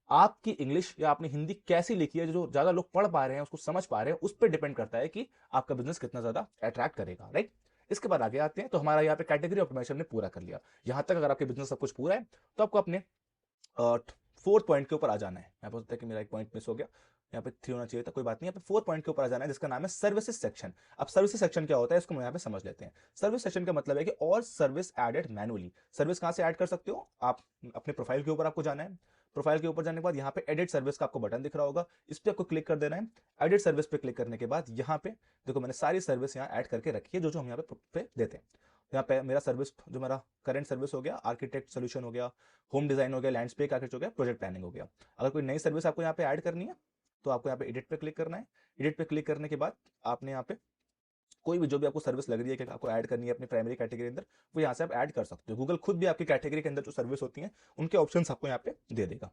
आपकी इंग्लिश या आपने हिंदी कैसी लिखी है, जो ज्यादा लोग पढ़ पा रहे हैं, उसको समझ पा रहे हैं, उस पर डिपेंड करता है कि आपका बिजनेस कितना ज्यादा अट्रैक्ट करेगा, राइट। इसके बाद आगे आते हैं, तो हमारा यहाँ पे कैटेगरी ऑप्टिमाइजेशन ने पूरा कर लिया। यहां तक अगर आपके बिजनेस सब कुछ पूरा है तो आपको अपने फोर्थ पॉइंट के ऊपर आ जाना है। यहाँ पे होता है कि मेरा एक पॉइंट मिस हो गया, यहाँ पे 3 होना चाहिए था, कोई बात नहीं। यहाँ पे फोर्थ पॉइंट के ऊपर आ जाना है जिसका नाम है सर्विसेज सेक्शन। अब सर्विसेज सेक्शन क्या होता है इसको हम यहाँ पे समझ लेते हैं। सर्विस सेक्शन का मतलब है कि और सर्विस एडेड मैनुअली। सर्विस कहाँ से ऐड कर सकते हो आप, अपने प्रोफाइल के ऊपर आपको जाना है। प्रोफाइल के ऊपर जाने के बाद यहाँ पे एडिट सर्विस का आपको बटन दिख रहा होगा, इस पर आपको क्लिक कर देना है। एडिट सर्विस पे क्लिक करने के बाद यहाँ पे देखो मैंने सारी सर्विस यहाँ ऐड करके रखी है, जो जो हम यहाँ पे देते हैं। यहाँ पे मेरा सर्विस, जो मेरा करंट सर्विस हो गया, आर्किटेक्ट सोल्यूशन हो गया, होम डिजाइन हो गया, लैंडस्केप आर्किटेक्ट हो गया, प्रोजेक्ट प्लानिंग हो गया। अगर कोई नई सर्विस आपको यहाँ पे ऐड करनी है तो आपको यहाँ पे एडिट पे क्लिक करना है। एडिट पे क्लिक करने के बाद आपने यहाँ पे कोई भी जो भी आपको सर्विस लग रही है कि आपको ऐड करनी है अपनी प्राइमरी कैटेगरी के अंदर, वो यहाँ से आप ऐड कर सकते हो। गूगल खुद भी आपकी कैटेगरी के अंदर जो सर्विस होती है उनके ऑप्शन आपको यहाँ पे दे देगा।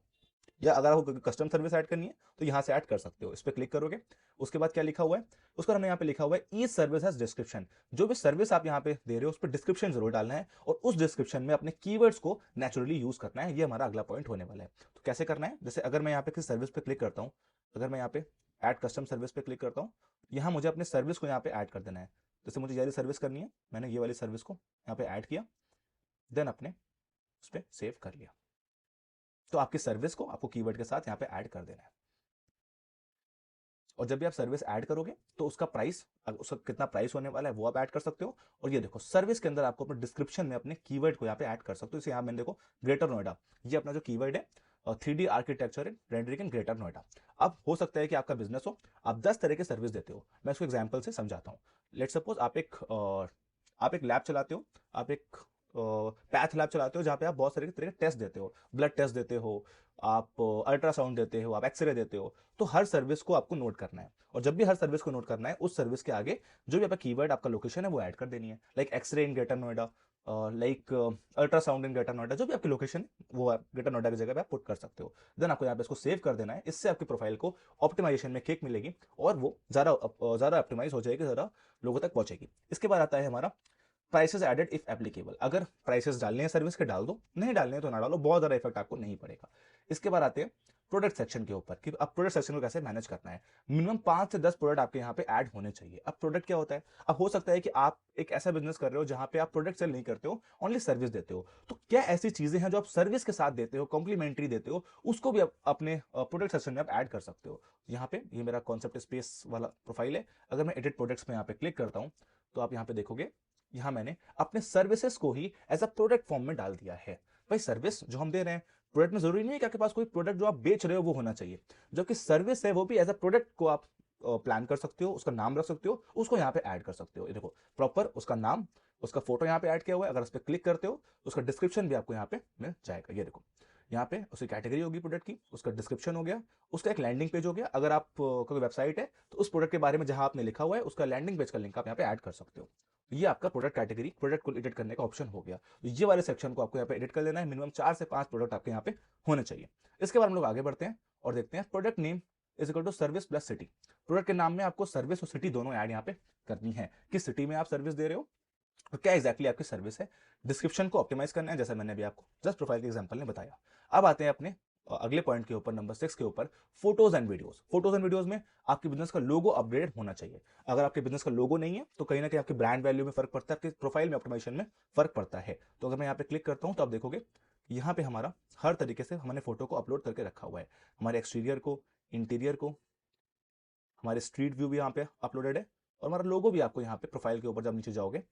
या अगर आपको कस्टम सर्विस ऐड करनी है तो यहाँ से ऐड कर सकते हो, इस पर क्लिक करोगे। उसके बाद क्या लिखा हुआ है, उसका हमने यहाँ पे लिखा हुआ है ई सर्विस हैज डिस्क्रिप्शन। जो भी सर्विस आप यहाँ पे दे रहे हो उस पर डिस्क्रिप्शन जरूर डालना है और उस डिस्क्रिप्शन में अपने कीवर्ड्स को नेचुरली यूज करना है। ये हमारा अगला पॉइंट होने वाला है। तो कैसे करना है, जैसे अगर मैं यहाँ पे किसी सर्विस पे क्लिक करता हूँ, अगर मैं यहाँ पे ऐड कस्टम सर्विस पे क्लिक करता हूँ, यहाँ मुझे अपने सर्विस को यहाँ पे ऐड कर देना है। जैसे मुझे ये वाली सर्विस करनी है, मैंने ये वाली सर्विस को यहाँ पे ऐड किया, देन अपने उस पर सेव कर लिया। तो आपकी सर्विस को आपको कीवर्ड के साथ यहाँ पे ऐड कर देना है। और जब भी आप सर्विस ऐड करोगे तो उसका प्राइस, उसका कितना प्राइस होने वाला है वो आप ऐड कर सकते हो। और ये देखो सर्विस के अंदर आपको अपने डिस्क्रिप्शन में अपने कीवर्ड को यहाँ पे ऐड कर सकते हो। इसे यहाँ मैंने देखो ग्रेटर नोएडा, ये अपना जो कीवर्ड है, 3D architecture in rendering in greater Noida. अब हो सकता है कि आपका बिजनेस हो, आप 10 तरह के सर्विस देते हो। मैं इसको एग्जाम्पल से समझाता हूँ। लेट सपोज आप एक लैब चलाते हो, आप एक पैथ लैब चलाते हो जहाँ पे आप बहुत सारे तरह के टेस्ट देते हो, ब्लड टेस्ट देते हो, आप अल्ट्रासाउंड देते हो, आप एक्सरे देते हो। तो हर सर्विस को आपको नोट करना है, और जब भी हर सर्विस को नोट करना है उस सर्विस के आगे जो भी आपका कीवर्ड, आपका लोकेशन है वो ऐड कर देनी है। Like x ray in greater Noida, like ultrasound in greater Noida, जो भी आपकी लोकेशन है वो आप ग्रेटर नोएडा की जगह पे आप पुट कर सकते हो। देन आपको यहाँ पे इसको सेव कर देना है। इससे आपकी प्रोफाइल को ऑप्टिमाइजेशन में किक मिलेगी और वो ज़्यादा ऑप्टिमाइज हो जाएगी, ज़्यादा लोगों तक पहुंचेगी। इसके बाद आता है हमारा प्राइसेस एडेड इफ एप्लीकेबल। अगर प्राइसेस डालने हैं सर्विस के डाल दो, नहीं डालने हैं तो ना डालो, बहुत ज़्यादा इफेक्ट आपको नहीं पड़ेगा। इसके बाद आते हैं प्रोडक्ट सेक्शन के ऊपर कि अब प्रोडक्ट सेक्शन को कैसे मैनेज करना है। मिनिमम 5 से 10 प्रोडक्ट आपके यहाँ पे ऐड होने चाहिए। अब प्रोडक्ट क्या होता है, अब हो सकता है कि आप एक ऐसा बिजनेस कर रहे हो जहां पे आप प्रोडक्ट सेल नहीं करते हो, ओनली सर्विस देते हो। तो क्या ऐसी चीजें हैं जो आप सर्विस के साथ देते हो, कॉम्प्लीमेंट्री देते हो, उसको भी आप अपने प्रोडक्ट सेक्शन में आप ऐड कर सकते हो। यहाँ पे ये मेरा कॉन्सेप्ट स्पेस वाला प्रोफाइल है। अगर मैं एडिट प्रोडक्ट्स में यहाँ पे क्लिक करता हूँ तो आप यहाँ पे देखोगे, यहाँ मैंने अपने सर्विसेज को ही एज अ प्रोडक्ट फॉर्म में डाल दिया है। भाई सर्विस जो हम दे रहे हैं, प्रोडक्ट में जरूरी नहीं है कि आपके पास कोई प्रोडक्ट जो आप बेच रहे हो वो होना चाहिए, जो कि सर्विस है वो भी एज अ प्रोडक्ट को आप प्लान कर सकते हो, उसका नाम रख सकते हो, उसको यहाँ पे ऐड कर सकते हो। ये देखो प्रॉपर उसका नाम, उसका फोटो यहाँ पे ऐड किया हुआ है। अगर उस पर क्लिक करते हो तो उसका डिस्क्रिप्शन भी आपको यहाँ पे मिल जाएगा। ये देखो यहाँ पे उसकी कैटेगरी होगी प्रोडक्ट की, उसका डिस्क्रिप्शन हो गया, उसका एक लैंडिंग पेज हो गया। अगर आप कोई वेबसाइट है तो उस प्रोडक्ट के बारे में जहां आपने लिखा हुआ है उसका लैंडिंग पेज का लिंक आप यहाँ पे ऐड कर सकते हो। ये आपका प्रोडक्ट कैटेगरी, प्रोडक्ट को एडिट करने का ऑप्शन हो गया। ये वाले सेक्शन को आपको यहाँ पे एडिट कर लेना है। मिनिमम 4 से 5 प्रोडक्ट आपके यहाँ पे होने चाहिए। इसके बाद हम लोग आगे बढ़ते हैं और देखते हैं product name is equal to service plus city. Product के नाम में आपको सर्विस और सिटी दोनों ऐड यहाँ पे करनी है। किस सिटी में आप सर्विस दे रहे हो और क्या एग्जैक्टली आपकी सर्विस है। डिस्क्रिप्शन को ऑप्टिमाइज करना है, जैसा मैंने अभी आपको जस्ट प्रोफाइल के एग्जांपल में बताया। अब आते हैं अपने अगले पॉइंट के ऊपर, नंबर 6 के ऊपर, photos and videos. Photos and videos में आपके बिजनेस का लोगो अपडेटेड होना चाहिए। अगर आपके बिजनेस का लोगो नहीं है तो कहीं ना कहीं आपके ब्रांड वैल्यू में फर्क पड़ता है, आपके प्रोफाइल में ऑप्टिमाइजेशन में फर्क पड़ता है। तो अगर मैं यहाँ पे क्लिक करता हूँ तो आप देखोगे यहाँ पे हमारा हर तरीके से हमने फोटो को अपलोड करके रखा हुआ है। हमारे एक्सटीरियर को, इंटीरियर को, हमारे स्ट्रीट व्यू भी यहाँ पे अपलोडेड है और हमारा लोगो भी आपको यहाँ पे प्रोफाइल के ऊपर जब नीचे जाओगे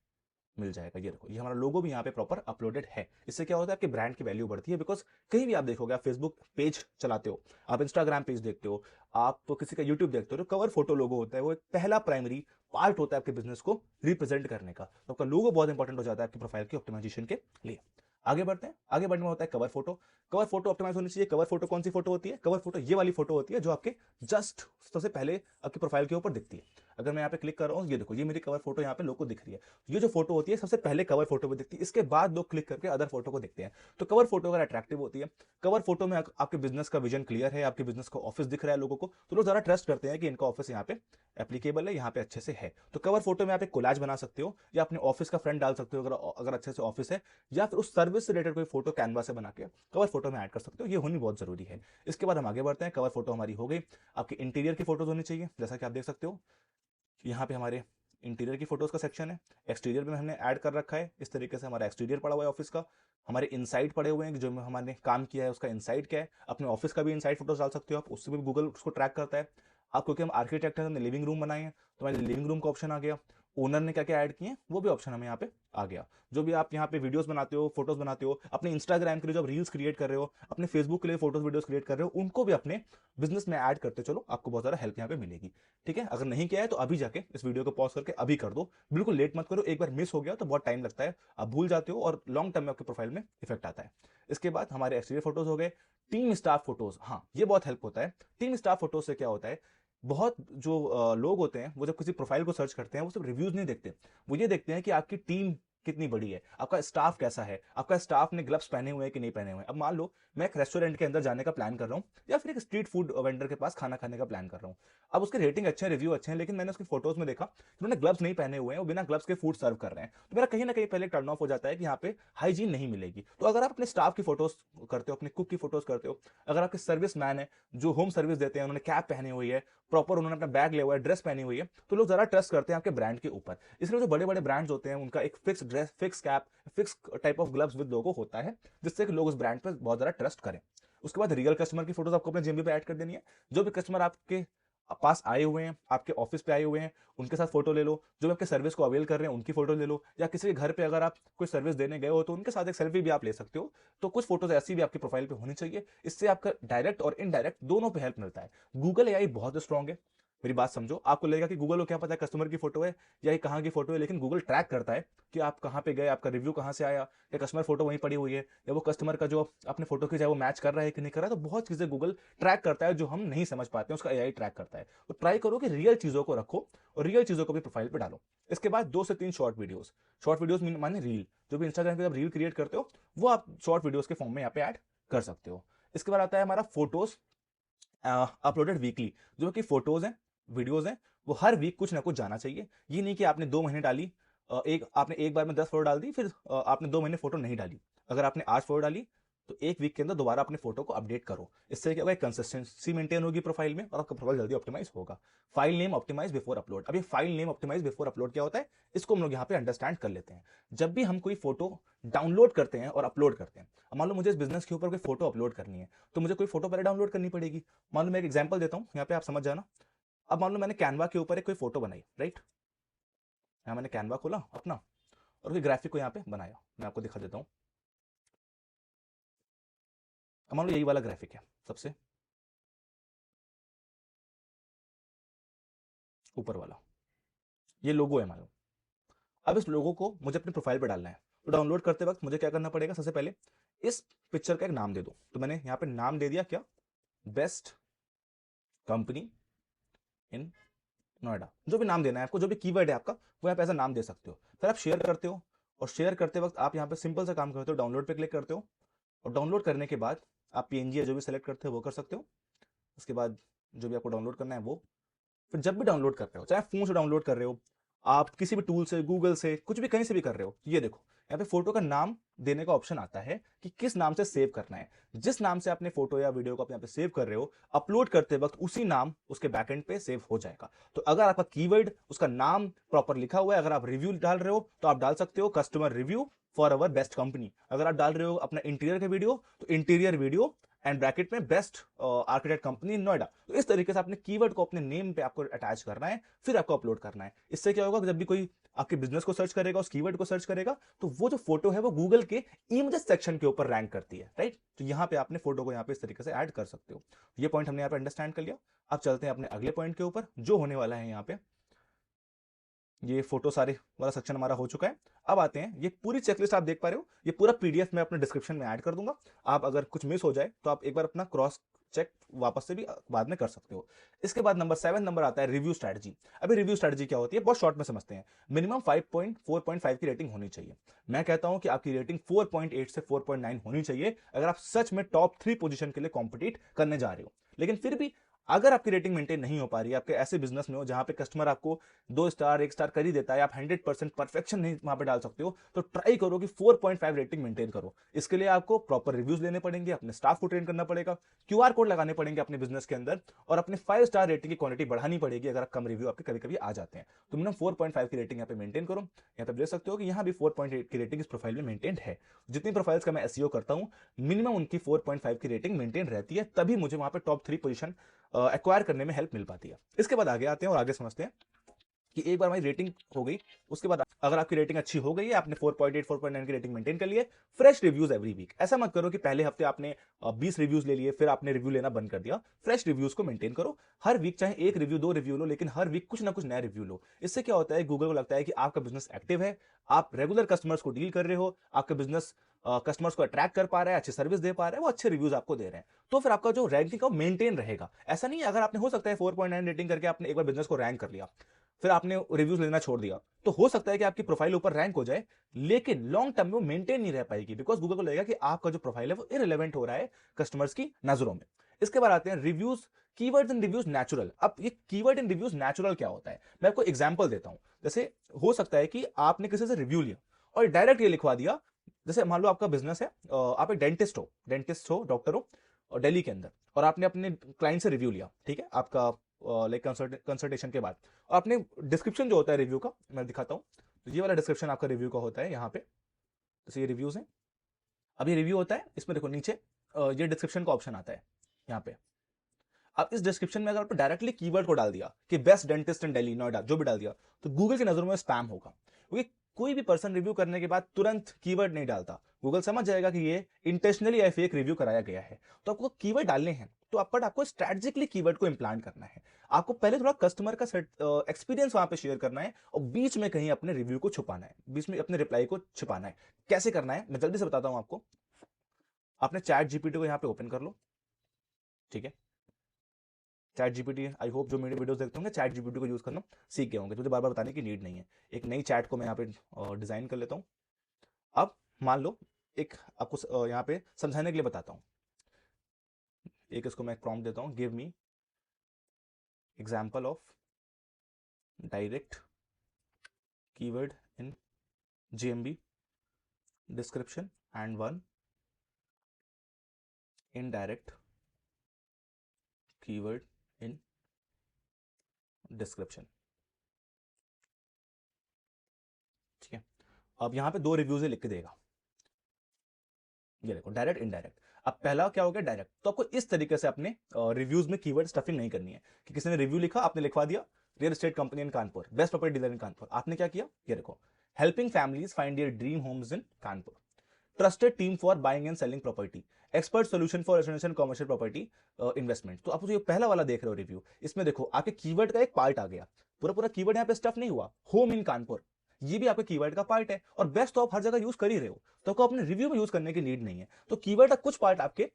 मिल जाएगा। ये देखो ये हमारा लोगो भी यहाँ पे प्रॉपर अपलोडेड है। इससे क्या होता है, आपके ब्रांड की वैल्यू बढ़ती है। बिकॉज कहीं भी आप देखोगे, आप फेसबुक पेज चलाते हो, आप इंस्टाग्राम पेज देखते हो, आप तो किसी का यूट्यूब देखते हो, जो कवर फोटो लोगो होता है वो एक पहला प्राइमरी पार्ट होता है आपके बिजनेस को रिप्रेजेंट करने का। तो आपका लोगो बहुत इंपॉर्टेंट हो जाता है आपकी प्रोफाइल के ऑप्टिमाइजेशन के लिए। आगे बढ़ते हैं। आगे बढ़ने में होता है cover photo. Cover photo optimise होनी चाहिए। कवर फोटो कौन सी फोटो होती है? कवर फोटो ये वाली फोटो होती है जो आपके जस्ट सबसे पहले आपके प्रोफाइल के ऊपर दिखती है। अगर मैं यहाँ पे क्लिक कर रहा हूँ, ये देखो ये मेरी कवर फोटो यहाँ पे लोग को दिख रही है। ये जो फोटो होती है सबसे पहले कवर फोटो पे दिखती है, इसके बाद लोग क्लिक करके अदर फोटो को देखते हैं। तो कवर फोटो अगर अट्रैक्टिव होती है, कवर फोटो में आपके बिजनेस का विजन क्लियर है, आपके बिजनेस का ऑफिस दिख रहा है लोगों को, तो लोग ज्यादा ट्रस्ट करते हैं कि इनका ऑफिस यहाँ पे एप्लीकेबल है, यहाँ पे अच्छे से है। तो कवर फोटो में आप एक कोलाज बना सकते हो या अपने ऑफिस का फ्रंट डाल सकते हो अगर अच्छे से ऑफिस है, या फिर उस सर्विस से रिलेटेड कोई फोटो कैनवा से बना के कवर फोटो में ऐड कर सकते हो। ये होनी बहुत जरूरी है। इसके बाद हम आगे बढ़ते हैं। कवर फोटो हमारी हो गई। आपके इंटीरियर की फोटोज होनी चाहिए, जैसा कि आप देख सकते हो यहाँ पे हमारे इंटीरियर की फोटोज का सेक्शन है। एक्सटीरियर में हमने ऐड कर रखा है। इस तरीके से हमारा एक्सटीरियर पड़ा हुआ है ऑफिस का। हमारे इनसाइड पड़े हुए हैं, जो हमने काम किया है उसका इनसाइड क्या है। अपने ऑफिस का भी इनसाइड फोटोज डाल सकते हो आप, उससे भी गूगल उसको ट्रैक करता है। आप क्योंकि हम आर्किटेक्ट हैं, हमने लिविंग रूम बनाए हैं तो हमारे लिविंग रूम का ऑप्शन आ गया। ओनर ने क्या क्या ऐड किए वो भी ऑप्शन हमें यहाँ पे आ गया। जो भी आप यहाँ पे वीडियोस बनाते हो, फोटोज बनाते हो, अपने इंस्टाग्राम के लिए जो आप रील्स क्रिएट कर रहे हो, अपने फेसबुक के लिए फोटोज वीडियोस क्रिएट कर रहे हो, उनको भी अपने बिजनेस में ऐड करते चलो, आपको बहुत ज्यादा हेल्प यहाँ पे मिलेगी। ठीक है, अगर नहीं किया है तो अभी जाके इस वीडियो को पॉज करके अभी कर दो, बिल्कुल लेट मत करो। एक बार मिस हो गया तो बहुत टाइम लगता है, आप भूल जाते हो और लॉन्ग टर्म में आपके प्रोफाइल में इफेक्ट आता है। इसके बाद हमारे एक्सटीरियर फोटोज हो गए। टीम स्टाफ फोटोज, हाँ ये बहुत हेल्प होता है। टीम स्टाफ फोटोज से क्या होता है, बहुत जो लोग होते हैं वो जब किसी प्रोफाइल को सर्च करते हैं वो सिर्फ रिव्यूज नहीं देखते, वो ये देखते हैं कि आपकी टीम कितनी बड़ी है, आपका स्टाफ कैसा है, आपका स्टाफ ने ग्लव्स पहने हुए हैं कि नहीं पहने हुए हैं। अब मान लो मैं एक रेस्टोरेंट के अंदर जाने का प्लान कर रहा हूँ या फिर एक स्ट्रीट फूड वेंडर के पास खाना खाने का प्लान कर रहा हूँ। अब उसके रेटिंग अच्छे हैं, रिव्यू अच्छे हैं, लेकिन मैंने उसकी फोटोज में देखा कि उन्होंने ग्लव्स नहीं पहने हुए हैं, वो बिना ग्लव्स के फूड सर्व कर रहे हैं। तो मेरा कहीं ना कहीं पहले टर्न ऑफ हो जाता है कि यहाँ पे हाइजीन नहीं मिलेगी। तो अगर आप अपने स्टाफ की फोटोज करते हो, अपने कुक की फोटोज करते हो, अगर आपके सर्विस मैन है जो होम सर्विस देते हैं, उन्होंने कैप पहनी हुई है, प्रॉपर उन्होंने अपना बैग लिया हुआ है, ड्रेस पहनी हुई है, तो लोग जरा ट्रस्ट करते हैं आपके ब्रांड के ऊपर। इसलिए जो बड़े बड़े ब्रांड्स होते हैं उनका एक fix dress, fix cap, fix type of gloves with logo होता है, जिससे कि लोग उस ब्रांड पर बहुत ज्यादा ट्रस्ट करें। उसके बाद रियल कस्टमर की फोटोज आपको अपने जेबी पे ऐड कर देनी है। जो भी कस्टमर आपके पास आए हुए हैं, आपके ऑफिस पे आए हुए हैं, उनके साथ फोटो ले लो। जो भी आपके सर्विस को अवेल कर रहे हैं उनकी फोटो ले लो, या किसी के घर पे अगर आप कोई सर्विस देने गए हो तो उनके साथ एक सेल्फी भी आप ले सकते हो। तो कुछ फोटोज ऐसी भी आपकी प्रोफाइल पे होनी चाहिए। इससे आपका डायरेक्ट और इनडायरेक्ट दोनों पे हेल्प मिलता है। गूगल एआई बहुत स्ट्रांग है, मेरी बात समझो। आपको लगेगा कि गूगल को क्या पता है कस्टमर की फोटो है या ये कहाँ की फोटो है, लेकिन गूगल ट्रैक करता है कि आप कहाँ पे गए, आपका रिव्यू कहाँ से आया, या कस्टमर फोटो वहीं पड़ी हुई है, या वो कस्टमर का जो आपने फोटो खींचा है वो मैच कर रहा है कि नहीं कर रहा है। तो बहुत चीजें गूगल ट्रैक करता है जो हम नहीं समझ पाते हैं, उसका एआई ट्रैक करता है। तो ट्राई करो कि रियल चीजों को रखो और रियल चीजों को भी प्रोफाइल पे डालो। इसके बाद 2 से 3 शॉर्ट वीडियोस। शॉर्ट वीडियोस माने रील, जो भी इंस्टाग्राम पे जब रील क्रिएट करते हो वो आप शॉर्ट वीडियोस के फॉर्म में यहाँ पे ऐड कर सकते हो। इसके बाद आता है हमारा फोटोज अपलोडेड वीकली। जो कि फोटोज हैं, वीडियोज हैं, वो हर वीक कुछ ना कुछ जाना चाहिए। ये नहीं कि आपने 2 महीने डाली, आपने एक बार में 10 फोटो डाल दी, फिर आपने 2 महीने फोटो नहीं डाली। अगर आपने आज फोटो डाली तो एक वीक के अंदर दोबारा अपने फोटो को अपडेट करो। इससे क्या होगा, कंसिस्टेंसी मेंटेन होगी प्रोफाइल में और आपका प्रोफाइल जल्दी ऑप्टिमाइज होगा। File name optimise before upload. अब ये file name optimise before upload क्या होता है, इसको हम लोग यहाँ पे अंडरस्टैंड कर लेते हैं। जब भी हम कोई फोटो डाउनलोड करते हैं और अपलोड करते हैं, अब मान लो मुझे इस बिजनेस के ऊपर कोई फोटो अपलोड करनी है, तो मुझे कोई फोटो पहले डाउनलोड करनी पड़ेगी। मान लो मैं एक एग्जाम्पल देता हूँ यहाँ पे, आप समझ जाना। अब मान लो मैंने कैनवा के ऊपर एक कोई फोटो बनाई, राइट। यहाँ मैंने कैनवा खोला अपना और कोई ग्राफिक को यहाँ पे बनाया, मैं आपको दिखा देता हूँ। अब मान लो यही वाला ग्राफिक है, सबसे ऊपर वाला ये लोगो है मान लो। अब इस लोगो को मुझे अपने प्रोफाइल पे डालना है, तो डाउनलोड करते वक्त मुझे क्या करना पड़ेगा, सबसे पहले इस पिक्चर का एक नाम दे दो। तो मैंने यहाँ पे नाम दे दिया क्या, बेस्ट कंपनी इन नोएडा। जो भी नाम देना है आपको, जो भी कीवर्ड है आपका, वो आप ऐसा नाम दे सकते हो। फिर आप शेयर करते हो और शेयर करते वक्त आप यहाँ पे सिंपल सा काम करते हो, डाउनलोड पे क्लिक करते हो और डाउनलोड करने के बाद आप पीएनजी या जो भी सेलेक्ट करते हो वो कर सकते हो। उसके बाद जो भी आपको डाउनलोड करना है वो, फिर जब भी डाउनलोड कर रहे हो, चाहे फोन से डाउनलोड कर रहे हो, आप किसी भी टूल से, गूगल से, कुछ भी कहीं से भी कर रहे हो, ये देखो यहाँ पे फोटो का नाम देने का ऑप्शन आता है कि किस नाम से सेव करना है। जिस नाम से आपने फोटो या वीडियो को आप यहाँ पे सेव कर रहे हो, अपलोड करते वक्त उसी नाम उसके बैकएंड पे सेव हो जाएगा। तो अगर आपका कीवर्ड, उसका नाम प्रॉपर लिखा हुआ है, अगर आप रिव्यू डाल रहे हो तो आप डाल सकते हो customer review for our best company. अगर आप डाल रहे हो अपना इंटीरियर का वीडियो, तो इंटीरियर वीडियो एंड ब्रैकेट में बेस्ट आर्किटेक्ट कंपनी इन नोएडा। तो इस तरीके से अपने कीवर्ड को अपने नेम पे आपको अटैच करना है, फिर आपको अपलोड करना है। इससे क्या होगा कि जब भी कोई आपके बिजनेस को सर्च करेगा, उस कीवर्ड को सर्च करेगा, तो वो जो फोटो है वो गूगल के इमेजेस सेक्शन के ऊपर रैंक करती है, राइट। तो यहाँ पे आपने फोटो को यहाँ पे इस तरीके से ऐड कर सकते हो। ये पॉइंट हमने यहाँ पे अंडरस्टैंड कर लिया। अब चलते हैं अपने अगले पॉइंट के ऊपर जो होने वाला है यहाँ पे। ये फोटो सारे वाला सेक्शन हमारा हो चुका है। अब आते हैं, ये पूरी चेकलिस्ट आप देख पा रहे हो, ये पूरा पीडीएफ में अपने डिस्क्रिप्शन में ऐड कर दूंगा। आप अगर कुछ मिस हो जाए तो आप एक बार अपना क्रॉस चेक वापस से भी बाद में कर सकते हो। इसके बाद नंबर 7 नंबर आता है रिव्यू स्ट्रेटजी। अभी रिव्यू स्ट्रेटजी क्या होती है, बहुत शॉर्ट में समझते हैं। मिनिमम 4.5 की रेटिंग होनी चाहिए। मैं कहता हूं कि आपकी रेटिंग 4.8 से 4.9 होनी चाहिए अगर आप सच में टॉप 3 पोजीशन के लिए कॉम्पिटिट करने जा रहे हो। लेकिन फिर भी अगर आपकी रेटिंग मेंटेन नहीं हो पा रही है, आपके ऐसे बिजनेस में हो जहां पे कस्टमर आपको 2 स्टार 1 स्टार कर ही देता है, आप 100% परफेक्शन नहीं वहां पे डाल सकते हो, तो ट्राई करो कि 4.5 रेटिंग मेंटेन करो। इसके लिए आपको प्रॉपर रिव्यूज लेने पड़ेंगे, अपने स्टाफ को ट्रेन करना पड़ेगा, क्यूआर कोड लगाने पड़ेंगे अपने बिजनेस के अंदर, और अपने 5 स्टार रेटिंग की क्वालिटी बढ़ानी पड़ेगी अगर कम रिव्यू आपके कभी कभी आ जाते हैं। तो मिनिमम 4.5 की रेटिंग यहाँ पे मेंटेन करो। यहाँ पे देख सकते हो कि यहाँ भी 4.8 की रेटिंग इस प्रोफाइल में मेंटेन है। जितनी प्रोफाइल्स का मैं एसईओ करता हूँ, मिनिमम उनकी 4.5 की रेटिंग मेंटेन रहती है, तभी मुझे वहां पे टॉप 3 पोजीशन एक्वायर करने में हेल्प मिल पाती है। इसके बाद आगे आते हैं और आगे समझते हैं कि एक बार हमारी रेटिंग हो गई, उसके बाद अगर आपकी रेटिंग अच्छी हो गई है, आपने 4.8 4.9 की रेटिंग मेंटेन कर लिए, फ्रेश रिव्यूज एवरी वीक। ऐसा मत करो कि पहले हफ्ते आपने 20 रिव्यूज ले लिए फिर आपने रिव्यू लेना बंद कर दिया। फ्रेश रिव्यूज को मेंटेन करो। हर वीक चाहे 1 रिव्यू 2 रिव्यू लो, लेकिन हर वीक कुछ ना कुछ नया रिव्यू लो। इससे क्या होता है, गूगल को लगता है कि आपका बिजनेस एक्टिव है, आप रेगुलर कस्टमर्स को डील कर रहे हो, आपका बिजनेस कस्टमर्स को अट्रैक्ट कर पा रहा है, अच्छी सर्विस दे पा रहा है, वो अच्छे रिव्यूज आपको दे रहे हैं। तो फिर आपका जो रैंकिंग का मेंटेन रहेगा। ऐसा नहीं है अगर आपने, हो सकता है 4.9 रेटिंग करके आपने एक बार बिजनेस को रैंक कर लिया, फिर आपने रिव्यूज लेना छोड़ दिया, तो हो सकता है कि आपकी प्रोफाइल ऊपर रैंक हो जाए, लेकिन लॉन्ग टर्म में वो मेंटेन नहीं रह पाएगी, बिकॉज गूगल को लगेगा कि आपका जो प्रोफाइल है वो इररिलेवेंट हो रहा है कस्टमर्स की नजरों में। इसके बाद आते हैं reviews, keywords in reviews natural. अब ये कीवर्ड इन रिव्यूज नेचुरल क्या होता है, मैं आपको एग्जांपल देता हूं। जैसे हो सकता है कि आपने किसी से रिव्यू लिया और डायरेक्ट ये लिखवा दिया, जैसे मान लो आपका बिजनेस है, आप एक डेंटिस्ट हो, डॉक्टर हो, और दिल्ली के अंदर, और आपने अपने क्लाइंट से रिव्यू लिया, ठीक है, आपका लाइक कंसल्टेशन के बाद, और आपने डिस्क्रिप्शन जो होता है रिव्यू का, मैं दिखाता हूँ। तो ये वाला डिस्क्रिप्शन आपका रिव्यू का होता है यहाँ पे, जैसे ये रिव्यूज हैं। अब ये रिव्यू होता है, इसमें देखो नीचे ये डिस्क्रिप्शन का ऑप्शन आता है यहाँ पे। अब इस डिस्क्रिप्शन में अगर आप डायरेक्टली कीवर्ड को डाल दिया कि बेस्ट डेंटिस्ट इन दिल्ली नोएडा, जो भी डाल दिया, तो गूगल की नजरों में स्पैम होगा, क्योंकि कोई भी पर्सन रिव्यू करने के बाद तुरंत कीवर्ड नहीं डालता। गूगल समझ जाएगा कि ये इंटेंशनली या फेक रिव्यू कराया गया है। तो आपको कीवर्ड डालने हैं, तो आपको स्ट्रेटेजिकली कीवर्ड को इंप्लांट करना है। आपको पहले थोड़ा कस्टमर का एक्सपीरियंस वहां पे शेयर करना है, और बीच में कहीं अपने रिव्यू को छुपाना है, बीच में अपने रिप्लाई को छुपाना है। कैसे करना है मैं जल्दी से बताता हूं आपको। आपने चैट जीपीटी को यहाँ पे ओपन कर लो, ठीक है। चैट जीपीटी, आई होप जो मेरे वीडियोस देखते होंगे चैट जीपीटी को यूज करना सीख गए होंगे, तो मुझे बार बार बताने की नीड नहीं है। एक नई चैट को मैं यहाँ पे डिजाइन कर लेता हूँ। अब मान लो, एक आपको यहाँ पे समझाने के लिए बताता हूँ। एक इसको मैं प्रॉम्प्ट देता हूँ, give me example of direct keyword in GMB description and one indirect keyword in description. ठीक है, अब यहां पे दो रिव्यूज लिख के देगा, ये देखो डायरेक्ट इनडायरेक्ट। अब पहला क्या हो गया डायरेक्ट, तो आपको इस तरीके से अपने रिव्यूज में कीवर्ड स्टफिंग नहीं करनी है कि किसी ने रिव्यू लिखा आपने लिखवा दिया real estate company in Kanpur, best property dealer in Kanpur. आपने क्या किया, ये देखो, helping families find their dream homes in Kanpur, trusted team for buying and selling property, expert solution for residential commercial property investment. तो आप जो पहला वाला देख रहे हो रिव्यू, इसमें देखो आपके कीवर्ड का एक पार्ट आ गया, पूरा पूरा कीवर्ड यहाँ पे स्टफ नहीं हुआ, होम इन कानपुर ये भी आपके कीवर्ड का पार्ट है, और बेस्ट तो आप हर जगह यूज कर ही रहे हो, तो आपको अपने रिव्यू में यूज करने की नीड नहीं है। तो कीवर्ड का कुछ पार्ट आपके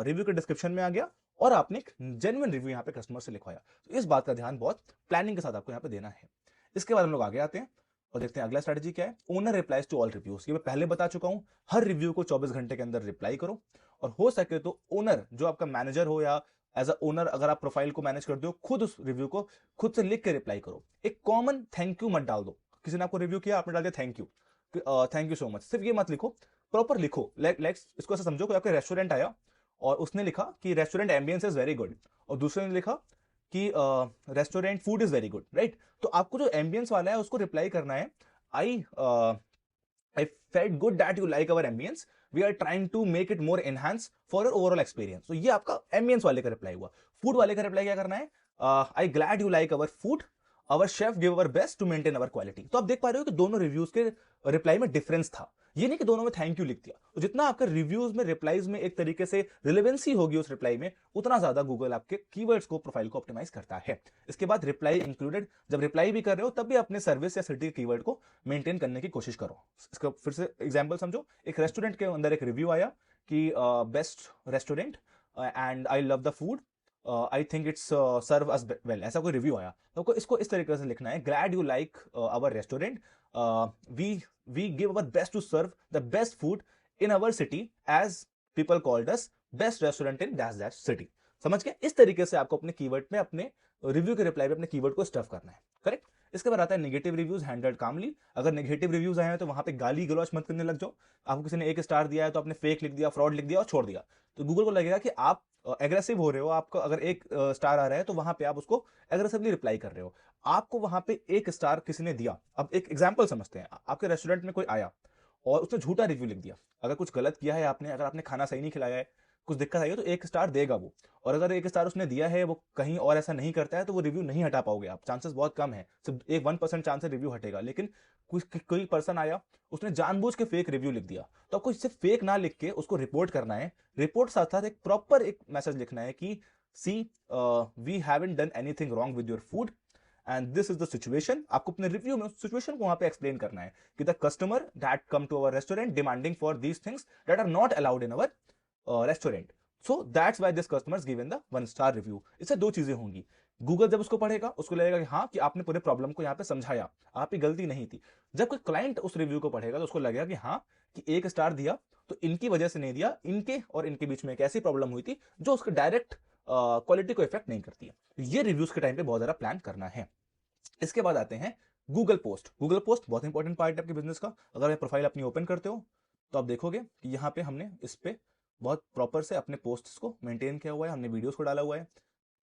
रिव्यू के डिस्क्रिप्शन में आ गया, और आपने एक जेन्युइन रिव्यू यहाँ पे कस्टमर से लिखवाया। तो इस बात का ध्यान बहुत प्लानिंग के साथ आपको यहाँ पे देना है। इसके बाद हम लोग आगे आते हैं और देखते हैं अगला स्ट्रेटजी क्या है। Owner replies to all reviews, ये मैं पहले बता चुका हूं, हर रिव्यू को 24 घंटे के अंदर रिप्लाई करो, और हो सके तो ओनर जो आपका मैनेजर हो या एज अ ओनर अगर आप प्रोफाइल को मैनेज करते हो, खुद उस रिव्यू को खुद से लिख के रिप्लाई करो। एक कॉमन थैंक यू मत डाल दो, किसी ने आपको रिव्यू किया आपने डाल दिया थैंक यू सो मच, सिर्फ ये मत लिखो, प्रॉपर लिखो। लाइक इसको ऐसा समझो कि आपके रेस्टोरेंट आया और उसने लिखा कि restaurant ambience is very good, और दूसरे ने लिखा कि restaurant food is very good, right. तो आपको जो एम्बियंस वाला है उसको रिप्लाई करना है, आई I felt good that you like our ambience. We are trying to make it more enhanced for your overall experience. तो ये आपका ambience वाले का रिप्लाई हुआ। फूड वाले का रिप्लाई क्या करना है, I glad you like our food. Our chef give our best to maintain our quality. तो आप देख पा रहे हो कि दोनों रिव्यूज के रिप्लाई में डिफरेंस था, ये नहीं कि दोनों में थैंक यू लिख दिया। तो जितना आपके रिव्यूज में रिप्लाईज में एक तरीके से रिलेवेंसी होगी उस रिप्लाई में, उतना ज्यादा गूगल आपके कीवर्ड्स को प्रोफाइल को ऑप्टिमाइज करता है। इसके बाद रिप्लाई इंक्लूडेड, जब रिप्लाई भी कर रहे हो तब भी अपने सर्विस या सिटी कीवर्ड को मेंटेन करने की कोशिश करो। इसका फिर से एग्जांपल समझो, एक रेस्टोरेंट के अंदर एक रिव्यू आया कि best restaurant and I love the food, I think it's serve us well, ऐसा कोई रिव्यू आया, तो आपको इसको इस तरीके से लिखना है, glad you like our restaurant, we give our best to serve the best food in our city as people called us best restaurant in that that city. समझ गए, इस तरीके से आपको अपने कीवर्ड में अपने रिव्यू के रिप्लाई में अपने कीवर्ड को स्टफ करना है, करेक्ट। इसके बाद आता है नेगेटिव रिव्यूज हैंडल्ड कामली। अगर नेगेटिव रिव्यूज आए हैं तो वहां पे गाली गलौच मत करने लग जाओ। आपको किसी ने 1 स्टार दिया है तो आपने फेक लिख दिया, फ्रॉड लिख दिया और छोड़ दिया, तो गूगल को लगेगा कि आप एग्रेसिव हो रहे हो। आपका अगर 1 स्टार आ रहा है तो वहां पे आप उसको एग्रेसिवली रिप्लाई कर रहे हो। आपको वहां पे 1 स्टार किसी ने दिया, अब एक एग्जाम्पल समझते हैं, आपके रेस्टोरेंट में कोई आया और उसने झूठा रिव्यू लिख दिया, अगर कुछ गलत किया है आपने, अगर आपने खाना सही नहीं खिलाया है, कुछ दिक्कत आई है, तो 1 स्टार देगा वो। और अगर 1 स्टार उसने दिया है, वो कहीं और ऐसा नहीं करता है, तो वो रिव्यू नहीं हटा पाओगे आप, चांसेस बहुत कम है, सिर्फ एक 1% चांस है रिव्यू हटेगा। लेकिन कोई पर्सन आया, उसने जानबूझ के फेक रिव्यू लिख दिया, तो आपको सिर्फ फेक ना लिख के उसको रिपोर्ट करना है। रिपोर्ट साथ साथ एक प्रॉपर एक मैसेज लिखना है कि see we haven't done anything wrong with your food and this is the situation. आपको अपने रिव्यू में सिचुएशन को वहां पे एक्सप्लेन करना है कि the customer that come to our restaurant demanding for these things that are not allowed in our restaurant, so that's why this customers given the 1 star review. इससे दो चीजें होंगी, गूगल जब उसको पढ़ेगा उसको लगेगा कि हाँ कि आपने पूरे प्रॉब्लम को यहाँ पे समझाया, आपकी गलती नहीं थी। जब कोई क्लाइंट उस रिव्यू को पढ़ेगा तो उसको लगेगा कि हाँ कि 1 स्टार दिया तो इनकी वजह से नहीं दिया, इनके और इनके बीच में एक ऐसी प्रॉब्लम हुई थी जो उसके डायरेक्ट क्वालिटी को इफेक्ट नहीं करती है। ये रिव्यूज के टाइम पे बहुत ज्यादा प्लान करना है। इसके बाद आते हैं गूगल पोस्ट। गूगल पोस्ट बहुत इंपॉर्टेंट पार्ट है आपके बिजनेस का। अगर आप प्रोफाइल अपनी ओपन करते हो तो आप देखोगे कि यहाँ पे हमने इस पे बहुत प्रॉपर से अपने पोस्ट्स को मेंटेन किया हुआ है, हमने वीडियोस को डाला हुआ है,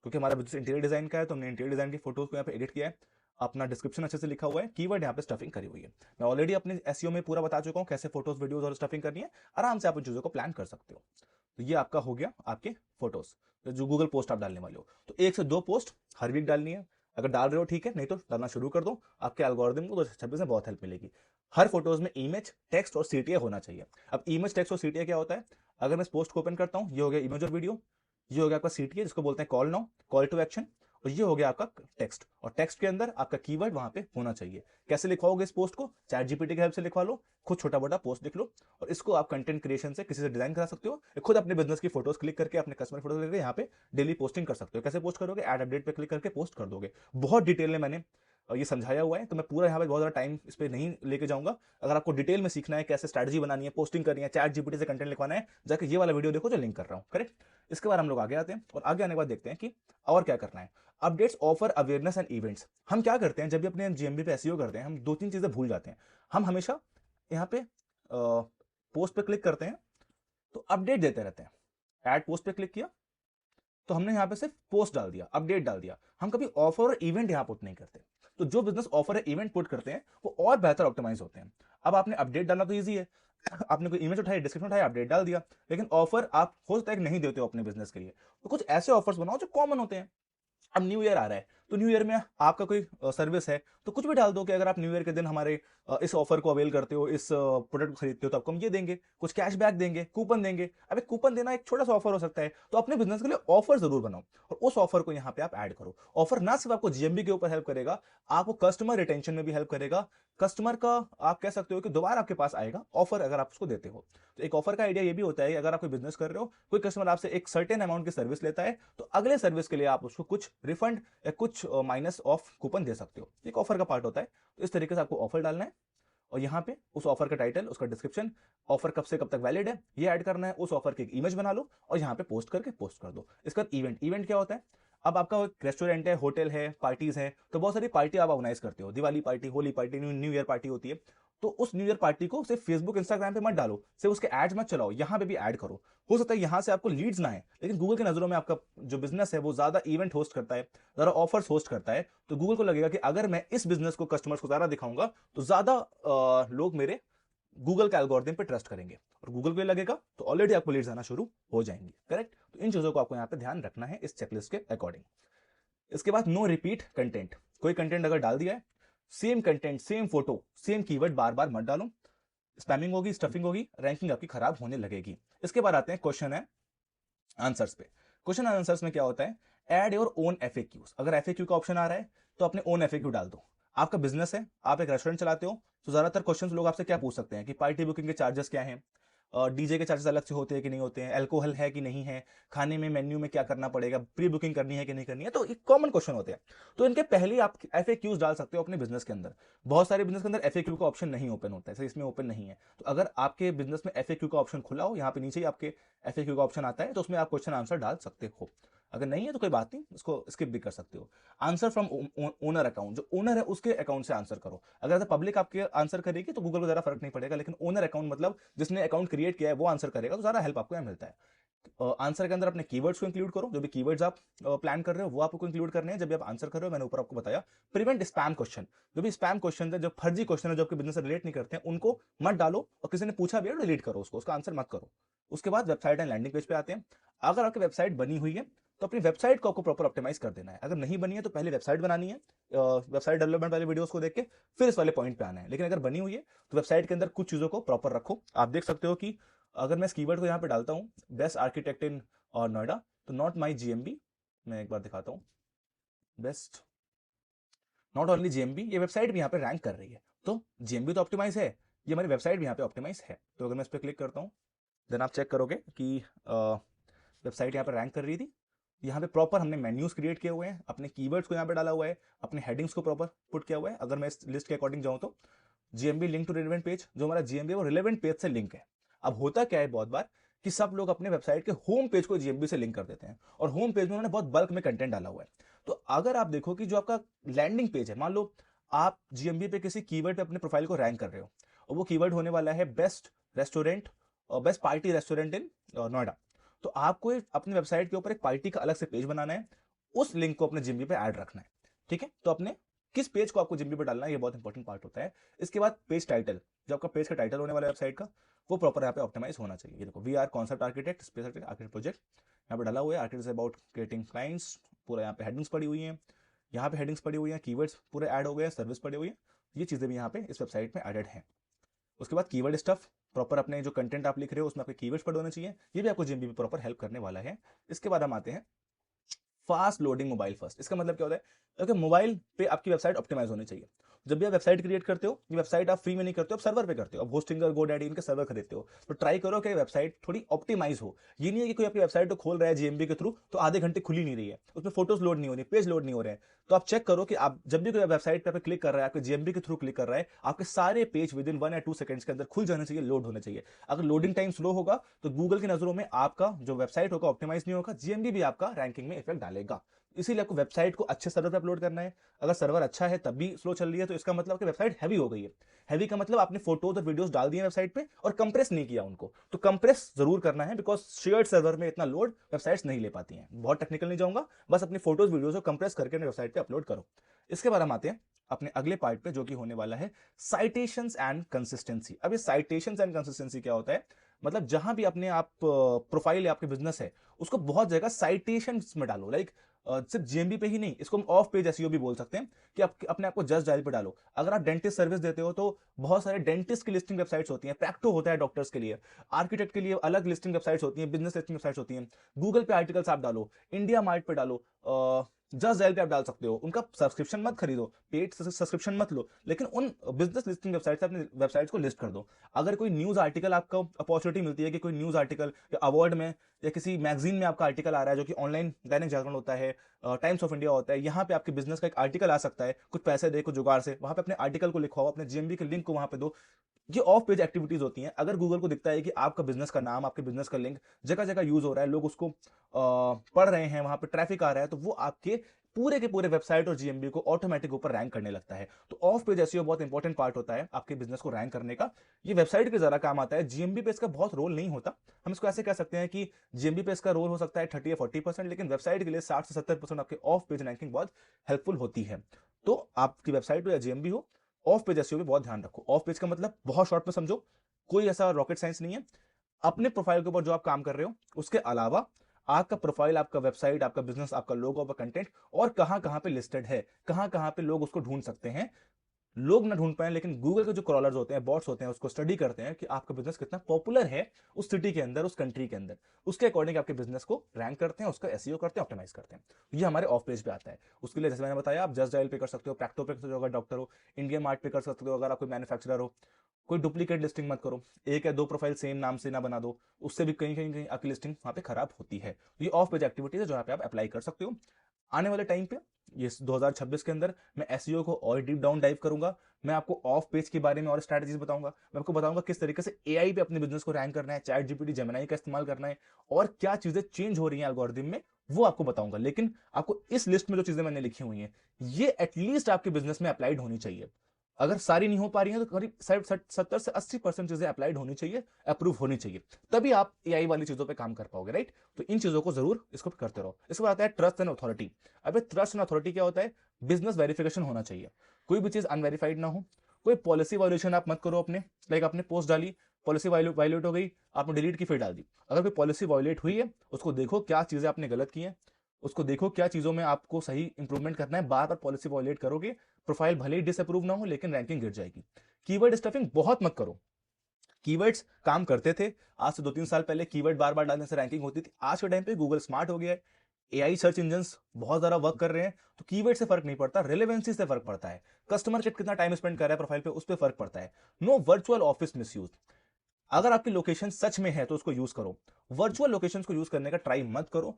क्योंकि हमारा बिजनेस इंटीरियर डिजाइन का है तो हमने इंटीरियर डिजाइन की फोटोज को यहाँ पे एडिट किया है, अपना डिस्क्रिप्शन अच्छे से लिखा हुआ है, कीवर्ड यहाँ पे स्टफिंग करी हुई है। मैं ऑलरेडी अपने एसईओ में पूरा बता चुका हूँ कैसे फोटोज वीडियोज और स्टफिंग करनी है, आराम से आप उन चीजों को प्लान कर सकते हो। तो ये आपका हो गया आपके फोटोज, तो जो गूगल पोस्ट आप डालने वाले हो, तो 1 से 2 पोस्ट हर वीक डालनी है। अगर डाल रहे हो ठीक है, नहीं तो डालना शुरू कर दो, आपके एल्गोरिदम को 2026 में बहुत हेल्प मिलेगी। हर फोटोज में इमेज, टेक्स्ट और सीटीए होना चाहिए। अब इमेज, टेक्स्ट और सीटीए क्या होता है, अगर मैं इस पोस्ट को ओपन करता हूं, ये हो गया इमेज और वीडियो, ये हो गया आपका सीटीए जिसको बोलते हैं call now, call to action, और ये हो गया आपका टेक्स्ट। और टेक्स्ट के अंदर आपका कीवर्ड वहां पे होना चाहिए। कैसे लिखवाओगे इस पोस्ट को, चैट जीपीटी की हेल्प से लिखवा लो, खुद छोटा मोटा पोस्ट लिख लो, और इसको आप कंटेंट क्रिएशन से किसी से डिजाइन करा सकते हो, खुद अपने बिजनेस की फोटोज क्लिक करके अपने कस्टमर फोटोज लेके यहाँ पे डेली पोस्टिंग कर सकते हो। कैसे पोस्ट करोगे, ऐड अपडेट पे क्लिक करके पोस्ट कर दोगे। बहुत डिटेल में मैंने ये समझाया हुआ है, तो मैं पूरा यहाँ पे बहुत ज़्यादा टाइम इस पर नहीं लेके जाऊंगा। अगर आपको डिटेल में सीखना है कैसे स्ट्रैटेजी बनानी है, पोस्टिंग करनी है, चैट जीपीटी से कंटेंट लिखवाना है, जाकर ये वाला वीडियो देखो जो लिंक कर रहा हूँ, करेक्ट। इसके बाद हम लोग आगे आते हैं, और आगे आने के बाद देखते हैं कि और क्या करना है। Updates, offer, awareness and events. हम क्या करते हैं जब भी अपने जीएमबी पे एसईओ करते हैं, हम 2-3 चीजें भूल जाते हैं। हम हमेशा यहाँ पे पोस्ट पे क्लिक करते हैं तो अपडेट देते रहते हैं, ऐड पोस्ट पे क्लिक किया तो हमने यहाँ पे सिर्फ पोस्ट डाल दिया, अपडेट डाल दिया। हम कभी ऑफर और इवेंट यहाँ पुट नहीं करते। तो जो बिजनेस ऑफर है इवेंट पुट करते हैं वो और बेहतर ऑप्टिमाइज होते हैं। अब आपने अपडेट डालना तो ईजी है, आपने कोई इमेज उठाई, डिस्क्रिप्शन उठाया, अपडेट डाल दिया। लेकिन ऑफर आप हो सकता है कि नहीं देते हो अपने बिजनेस के लिए, तो कुछ ऐसे ऑफर्स बनाओ जो कॉमन होते हैं। अब न्यू ईयर आ रहा है तो न्यू ईयर में आपका कोई सर्विस है तो कुछ भी डाल दो कि अगर आप न्यू ईयर के दिन हमारे इस ऑफर को अवेल करते हो, इस प्रोडक्ट को खरीदते हो तो आपको हम ये देंगे, कुछ कैशबैक देंगे, कूपन देंगे। अब एक कूपन देना एक छोटा सा ऑफर हो सकता है, तो अपने बिजनेस के लिए ऑफर जरूर बनाओ और उस ऑफर को यहाँ पे आप ऐड करो। ऑफर ना सिर्फ आपको जीएमबी के ऊपर हेल्प करेगा, आपको कस्टमर रिटेंशन में भी हेल्प करेगा। कस्टमर का आप कह सकते हो कि दोबारा आपके पास आएगा ऑफर अगर आप उसको देते हो। तो एक ऑफर का आइडिया ये भी होता है कि अगर आप कोई बिजनेस कर रहे हो, कोई कस्टमर आपसे एक सर्टेन अमाउंट की सर्विस लेता है तो अगले सर्विस के लिए आप उसको कुछ रिफंड या कुछ माइनस ऑफ कूपन दे सकते हो। एक ऑफर का पार्ट होता है। तो इस तरीके से आपको ऑफर डालना है और यहाँ पे उस ऑफर का टाइटल, उसका डिस्क्रिप्शन, ऑफर कब से कब तक वैलिड है ये ऐड करना है। उस ऑफर की एक इमेज बना लो और यहाँ पे पोस्ट करके पोस्ट कर दो। इसका इवेंट, इवेंट क्या होता है? अब आपका एक रेस्टोरेंट है, होटल है, पार्टीज है, तो बहुत सारी पार्टी आप ऑर्गेनाइज करते हो, Diwali party, Holi party, new year party होती है। तो उस न्यू ईयर पार्टी को सिर्फ फेसबुक इंस्टाग्राम पे मत डालो, सिर्फ उसके एड्स मत चलाओ, यहाँ पे भी ऐड करो। हो सकता है यहाँ से आपको लीड्स ना है, लेकिन गूगल की नजरों में आपका जो बिजनेस है वो ज्यादा इवेंट होस्ट करता है, ज्यादा ऑफर्स होस्ट करता है। तो गूगल को लगेगा कि अगर मैं इस बिजनेस को कस्टमर्स को ज्यादा दिखाऊंगा तो ज्यादा लोग मेरे गूगल के एल्गोरिथम पे ट्रस्ट करेंगे और गूगल को लगेगा तो ऑलरेडी आपको लीड्स आना शुरू हो जाएंगी। करेक्ट? तो इन चीजों को आपको यहाँ पे ध्यान रखना है इस चेकलिस्ट के अकॉर्डिंग। इसके बाद नो रिपीट कंटेंट। कोई कंटेंट अगर डाल दिया है, same content, same photo, same keyword बार बार मत डालो, स्पैमिंग होगी, स्टफिंग होगी, रैंकिंग आपकी खराब होने लगेगी। इसके बाद आते हैं क्वेश्चन है आंसर्स पे। क्वेश्चन आंसर्स में क्या होता है? Add your own FAQs. अगर एफएक्यू का ऑप्शन आ रहा है तो अपने ओन एफएक्यू डाल दो। आपका बिजनेस है, आप एक रेस्टोरेंट चलाते हो, तो ज्यादातर क्वेश्चन लोग आपसे क्या पूछ सकते हैं कि पार्टी बुकिंग के चार्जेस क्या हैं, डीजे के चार्जेस अलग से होते हैं कि नहीं होते हैं, अल्कोहल है कि नहीं है, खाने में मेन्यू में क्या करना पड़ेगा, प्री बुकिंग करनी है कि नहीं करनी है। तो एक कॉमन क्वेश्चन होते हैं। तो इनके पहले ही आप एफएक्यूज डाल सकते हो अपने बिजनेस के अंदर। बहुत सारे बिजनेस के अंदर एफएक्यू का ऑप्शन नहीं ओपन होता है, इसमें ओपन नहीं है। तो अगर आपके बिजनेस में एफएक्यू का ऑप्शन खुला हो, यहाँ पे नीचे ही आपके एफएक्यू का ऑप्शन आता है, तो उसमें आप क्वेश्चन आंसर डाल सकते हो। अगर नहीं है तो कोई बात नहीं, उसको स्किप भी कर सकते हो। आंसर फ्रॉम ओनर अकाउंट, जो ओनर है उसके अकाउंट से आंसर करो। अगर पब्लिक आपके आंसर करेगी तो गूगल को ज्यादा फर्क नहीं पड़ेगा, लेकिन ओनर अकाउंट मतलब जिसने अकाउंट क्रिएट किया है वो आंसर करेगा, तो ज्यादा हेल्प आपको यहाँ मिलता है। आंसर के अंदर अपने कीवर्ड्स को इंक्लूड करो, जो भी कीवर्ड्स आप प्लान कर रहे हो वो आपको इंक्लूड करने हैं जब भी आप आंसर कर रहे हो। मैंने ऊपर आपको बताया। प्रिवेंट स्पैम क्वेश्चन, जो भी स्पैम क्वेश्चन है, जो फर्जी क्वेश्चन है, जो आपके बिजनेस से रिलेट नहीं करते हैं, उनको मत डालो और किसी ने पूछा भी है डिलीट करो उसको, उसका आंसर मत करो। उसके बाद वेबसाइट एंड लैंडिंग पेज पे आते हैं। अगर आपकी वेबसाइट बनी हुई है तो अपनी वेबसाइट को आपको प्रॉपर ऑप्टिमाइज कर देना है। अगर नहीं बनी है तो पहले वेबसाइट बनानी है, वेबसाइट डेवलपमेंट वाले वीडियोस को देख के फिर इस वाले पॉइंट पे आना है। लेकिन अगर बनी हुई है तो वेबसाइट के अंदर कुछ चीजों को प्रॉपर रखो। आप देख सकते हो कि अगर मैं इस कीवर्ड को यहाँ पे डालता हूँ, बेस्ट आर्किटेक्ट इन और नोएडा, तो नॉट माई जीएमबी, मैं एक बार दिखाता हूँ, बेस्ट नॉट ओनली जीएमबी, ये वेबसाइट भी यहाँ पे रैंक कर रही है। तो जीएमबी तो ऑप्टिमाइज है, ये हमारी वेबसाइट भी यहाँ पे ऑप्टिमाइज है। तो अगर मैं इस पर क्लिक करता हूँ देन आप चेक करोगे कि वेबसाइट यहाँ पे रैंक कर रही थी। यहाँ पे प्रॉपर हमने मेन्यूज क्रिएट किए हुए हैं, अपने कीवर्ड्स को यहाँ पे डाला हुआ है, अपने हेडिंग्स को प्रॉपर पुट किया हुआ है। अगर मैं इस लिस्ट के अकॉर्डिंग जाऊँ तो GMB link to relevant page, जो हमारा जीएमबी वो रिलेवेंट पेज से लिंक है। अब होता क्या है बहुत बार कि सब लोग अपने वेबसाइट के होम पेज को जीएमबी से लिंक कर देते हैं और होम पेज में उन्होंने बहुत बल्क में कंटेंट डाला हुआ है। तो अगर आप देखो कि जो आपका लैंडिंग पेज है, मान लो आप जीएमबी पे किसी कीवर्ड पे अपने प्रोफाइल को रैंक कर रहे हो और वो कीवर्ड होने वाला है बेस्ट रेस्टोरेंट और best party restaurant in Noida, तो आपको अपनी वेबसाइट के ऊपर एक पार्टी का अलग से पेज बनाना है, उस लिंक को अपने जीएमबी पे ऐड रखना है। ठीक है? तो अपने किस पेज को आपको जीएमबी पे डालना है, ये बहुत इंपॉर्टेंट पार्ट होता है। इसके बाद पेज टाइटल, जो आपका पेज का टाइटल होने वाला है वेबसाइट का, वो प्रॉपर यहाँ पे ऑप्टिमाइज होना चाहिए। ये देखो, we are concept architect special architect project, यहाँ पे डाला हुआ है। आर्किटेक्ट अबाउट क्रिएटिंग क्लाइंट्स, पूरा यहाँ पे हेडिंग्स पड़ी हुई है, यहाँ पे हेडिंग्स पड़ी हुई है, कीवर्ड्स पूरे ऐड हो गए, सर्विस पड़ी हुई है, ये चीजें भी यहाँ पे इस वेबसाइट में एडेड है। उसके बाद कीवर्ड स्टफ, प्रॉपर अपने जो कंटेंट आप लिख रहे हो उसमें आपके कीवर्ड्स पड़े होने चाहिए, ये भी आपको जीएमबी में प्रॉपर हेल्प करने वाला है। इसके बाद हम आते हैं फास्ट लोडिंग मोबाइल फर्स्ट। इसका मतलब क्या होता है? क्योंकि मोबाइल पे आपकी वेबसाइट ऑप्टिमाइज होनी चाहिए। जब भी आप वेबसाइट क्रिएट करते हो, ये वेबसाइट आप फ्री में नहीं करते हो, आप सर्वर पे करते हो, आप होस्टिंगर, गोडैडी इनके सर्वर खरीदते हो, तो ट्राई करो कि वेबसाइट थोड़ी ऑप्टिमाइज हो। ये नहीं है कि कोई आपकी वेबसाइट को खोल रहा है जीएमबी के थ्रू तो आधे घंटे खुली नहीं रही है, उसमें फोटोज लोड नहीं हो रही, पेज लोड नहीं हो रहे हैं। तो आप चेक करो कि आप जब भी कोई वेबसाइट पे क्लिक कर रहा है, आपके जीएमबी के थ्रू क्लिक कर रहा है, आपके सारे पेज विद इन 1 या 2 सेकंड्स के अंदर खुल जाने चाहिए, लोड होने चाहिए। अगर लोडिंग टाइम स्लो होगा तो गूगल की नजरों में आपका जो वेबसाइट होगा ऑप्टिमाइज नहीं होगा, जीएमबी भी आपका रैंकिंग में इफेक्ट डालेगा। इसीलिए आपको वेबसाइट को अच्छे सर्वर पे अपलोड करना है। अगर सर्वर अच्छा है तब भी स्लो चल रही है तो इसका मतलब कि वेबसाइट हैवी हो गई है। हैवी का मतलब आपने फोटोज और वीडियोस डाल दिए वेबसाइट पे और कंप्रेस नहीं किया उनको, तो कंप्रेस जरूर करना है, बिकॉज शेयर्ड सर्वर में इतना लोड वेबसाइट्स नहीं ले पाती हैं। बहुत टेक्निकल नहीं जाऊंगा, बस अपनी फोटोज वीडियोज को कंप्रेस करके अपने वेबसाइट पे अपलोड करो। इसके बाद हम आते हैं अपने अगले पार्ट पे, जो कि होने वाला है साइटेशंस एंड कंसिस्टेंसी। अब ये साइटेशंस एंड कंसिस्टेंसी क्या होता है, मतलब जहां भी अपने आप प्रोफाइल या आपके बिजनेस है उसको बहुत जगह साइटेशंस में डालो। लाइक सिर्फ जेएमबी पे ही नहीं, इसको हम ऑफ पेज एसईओ भी बोल सकते हैं कि आप अपने आप को जस्ट डायल पे डालो। अगर आप डेंटिस्ट सर्विस देते हो तो बहुत सारे डेंटिस्ट की लिस्टिंग वेबसाइट्स होती हैं, प्रैक्टो होता है डॉक्टर्स के लिए, आर्किटेक्ट के लिए अलग लिस्टिंग वेबसाइट्स होती हैं, बिजनेस लिस्टिंग वेबसाइट्स होती हैं। गूगल पे आर्टिकल्स आप डालो, इंडिया मार्ट पे डालो, जस्ट डायल पे आप डाल सकते हो। उनका सब्सक्रिप्शन मत खरीदो, पेड सब्सक्रिप्शन मत लो, लेकिन उन बिजनेस लिस्टिंग वेबसाइट से अपनी वेबसाइट्स को लिस्ट कर दो। अगर कोई न्यूज आर्टिकल आपको अपॉर्चुनिटी मिलती है कि कोई न्यूज आर्टिकल या अवार्ड में या किसी मैगजीन में आपका आर्टिकल आ रहा है, जो कि ऑनलाइन दैनिक जागरण होता है, टाइम्स ऑफ इंडिया होता है, यहाँ पे आपके बिजनेस का एक आर्टिकल आ सकता है, कुछ पैसे दे, कुछ जुगाड़ से वहां पे अपने आर्टिकल को लिखवाओ, अपने जीएमबी के लिंक को वहां पे दो। ये ऑफ पेज एक्टिविटीज होती हैं। अगर गूगल को दिखता है कि आपका बिजनेस का नाम, आपके बिजनेस का लिंक जगह जगह यूज हो रहा है, लोग उसको पढ़ रहे हैं, वहां पे ट्रैफिक आ रहा है, तो वो आपके पूरे के पूरे वेबसाइट और जीएमबी को ऑटोमेटिक ऊपर रैंक करने लगता है। तो ऑफ पेज एसईओ बहुत इंपॉर्टेंट पार्ट होता है आपके बिजनेस को रैंक करने का। ये वेबसाइट के जरा काम आता है, जीएमबी पे इसका बहुत रोल नहीं होता। हम इसको ऐसे कह सकते हैं कि जीएमबी पे इसका रोल हो सकता है 30 या 40%, लेकिन वेबसाइट के लिए 60 से 70% आपके ऑफ पेज रैंकिंग बहुत हेल्पफुल होती है। तो आपकी वेबसाइट हो या जीएमबी हो, ऑफ पेज एसईओ पे बहुत ध्यान रखो। ऑफ पेज का मतलब बहुत शॉर्ट में समझो, कोई ऐसा रॉकेट साइंस नहीं है। अपने प्रोफाइल के ऊपर जो आप काम कर रहे हो उसके अलावा आपका प्रोफाइल, आपका वेबसाइट, आपका बिजनेस, आपका लोगो, आपका कंटेंट और कहां कहां पे लिस्टेड है, कहां कहां पे लोग उसको ढूंढ सकते हैं। लोग ना ढूंढ पाए, लेकिन गूगल के जो क्रॉलर्स होते हैं, बॉट्स होते हैं, उसको स्टडी करते हैं कि आपका बिजनेस कितना पॉपुलर है उस सिटी के अंदर, उस कंट्री के अंदर। उसके अकॉर्डिंग आपके बिजनेस को रैंक करते हैं, उसका एसईओ करते हैं, ऑप्टिमाइज करते हैं। ये हमारे ऑफ पेज पे आता है। उसके लिए जैसे मैंने बताया, आप जस्ट डायल पे कर सकते हो, प्रैक्टो पे कर सकते हो अगर डॉक्टर हो, इंडिया मार्ट पे कर सकते हो अगर आप कोई मैन्युफैक्चरर हो। कोई डुप्लीकेट लिस्टिंग मत करो, एक या दो प्रोफाइल सेम नाम से ना बना दो, उससे भी कहीं कहीं कहीं आपकी लिस्टिंग वहां पे खराब होती है। ये ऑफ पेज एक्टिविटीज है जो यहाँ पे आप अप्लाई कर सकते हो। आने वाले टाइम पे, ये 2026 के अंदर, मैं एसईओ को और डीप डाउन डाइव करूंगा। मैं आपको ऑफ पेज के बारे में और स्ट्रैटेजीज बताऊंगा। मैं आपको बताऊंगा किस तरीके से एआई पे अपने बिजनेस को रैंक करना है, चैट जीपीटी, जेमिनी का इस्तेमाल करना है, और क्या चीजें चेंज हो रही हैं एल्गोरिथम में, वो आपको बताऊंगा। लेकिन आपको इस लिस्ट में जो चीजें मैंने लिखी हुई हैं, ये एटलीस्ट आपके बिजनेस में अप्लाइड होनी चाहिए। अगर सारी नहीं हो पा रही हैं तो करीब 70 से 80% चीजें अप्लाइड होनी चाहिए, अप्रूव होनी चाहिए, तभी आप एआई वाली चीजों पे काम कर पाओगे, राइट। तो इन चीजों को जरूर इसको करते रहो। इसके बाद आता है ट्रस्ट एंड अथॉरिटी। अब ट्रस्ट एंड अथॉरिटी क्या होता है, बिजनेस वेरिफिकेशन होना चाहिए, कोई भी चीज अनवेरिफाइड ना हो। कोई पॉलिसी वायोलेशन आप मत करो अपने, लाइक आपने पोस्ट डाली, पॉलिसी वायलेट हो गई, आपने डिलीट की फिर डाल दी। अगर कोई पॉलिसी वायलेट हुई है, उसको देखो क्या चीजें आपने गलत की हैं, उसको देखो क्या चीजों में आपको सही इंप्रूवमेंट करना है। बार बार पॉलिसी वायलेट करोगे, प्रोफाइल भले ही डिसअप्रूव ना हो, लेकिन रैंकिंग गिर जाएगी। कीवर्ड स्टफिंग बहुत मत करो। कीवर्ड्स काम करते थे आज से 2-3 साल पहले, कीवर्ड बार बार डालने से रैंकिंग होती थी। आज के टाइम पे गूगल स्मार्ट हो गया है, एआई सर्च इंजन्स बहुत ज्यादा वर्क कर रहे हैं, तो कीवर्ड से फर्क नहीं पड़ता, रिलेवेंसी से फर्क पड़ता है। कस्टमर कितना टाइम स्पेंड कर रहा है प्रोफाइल पे, उस पर फर्क पड़ता है। No virtual office misuse. अगर आपकी लोकेशन सच में है तो उसको यूज करो, वर्चुअल लोकेशन को यूज करने का ट्राई मत करो।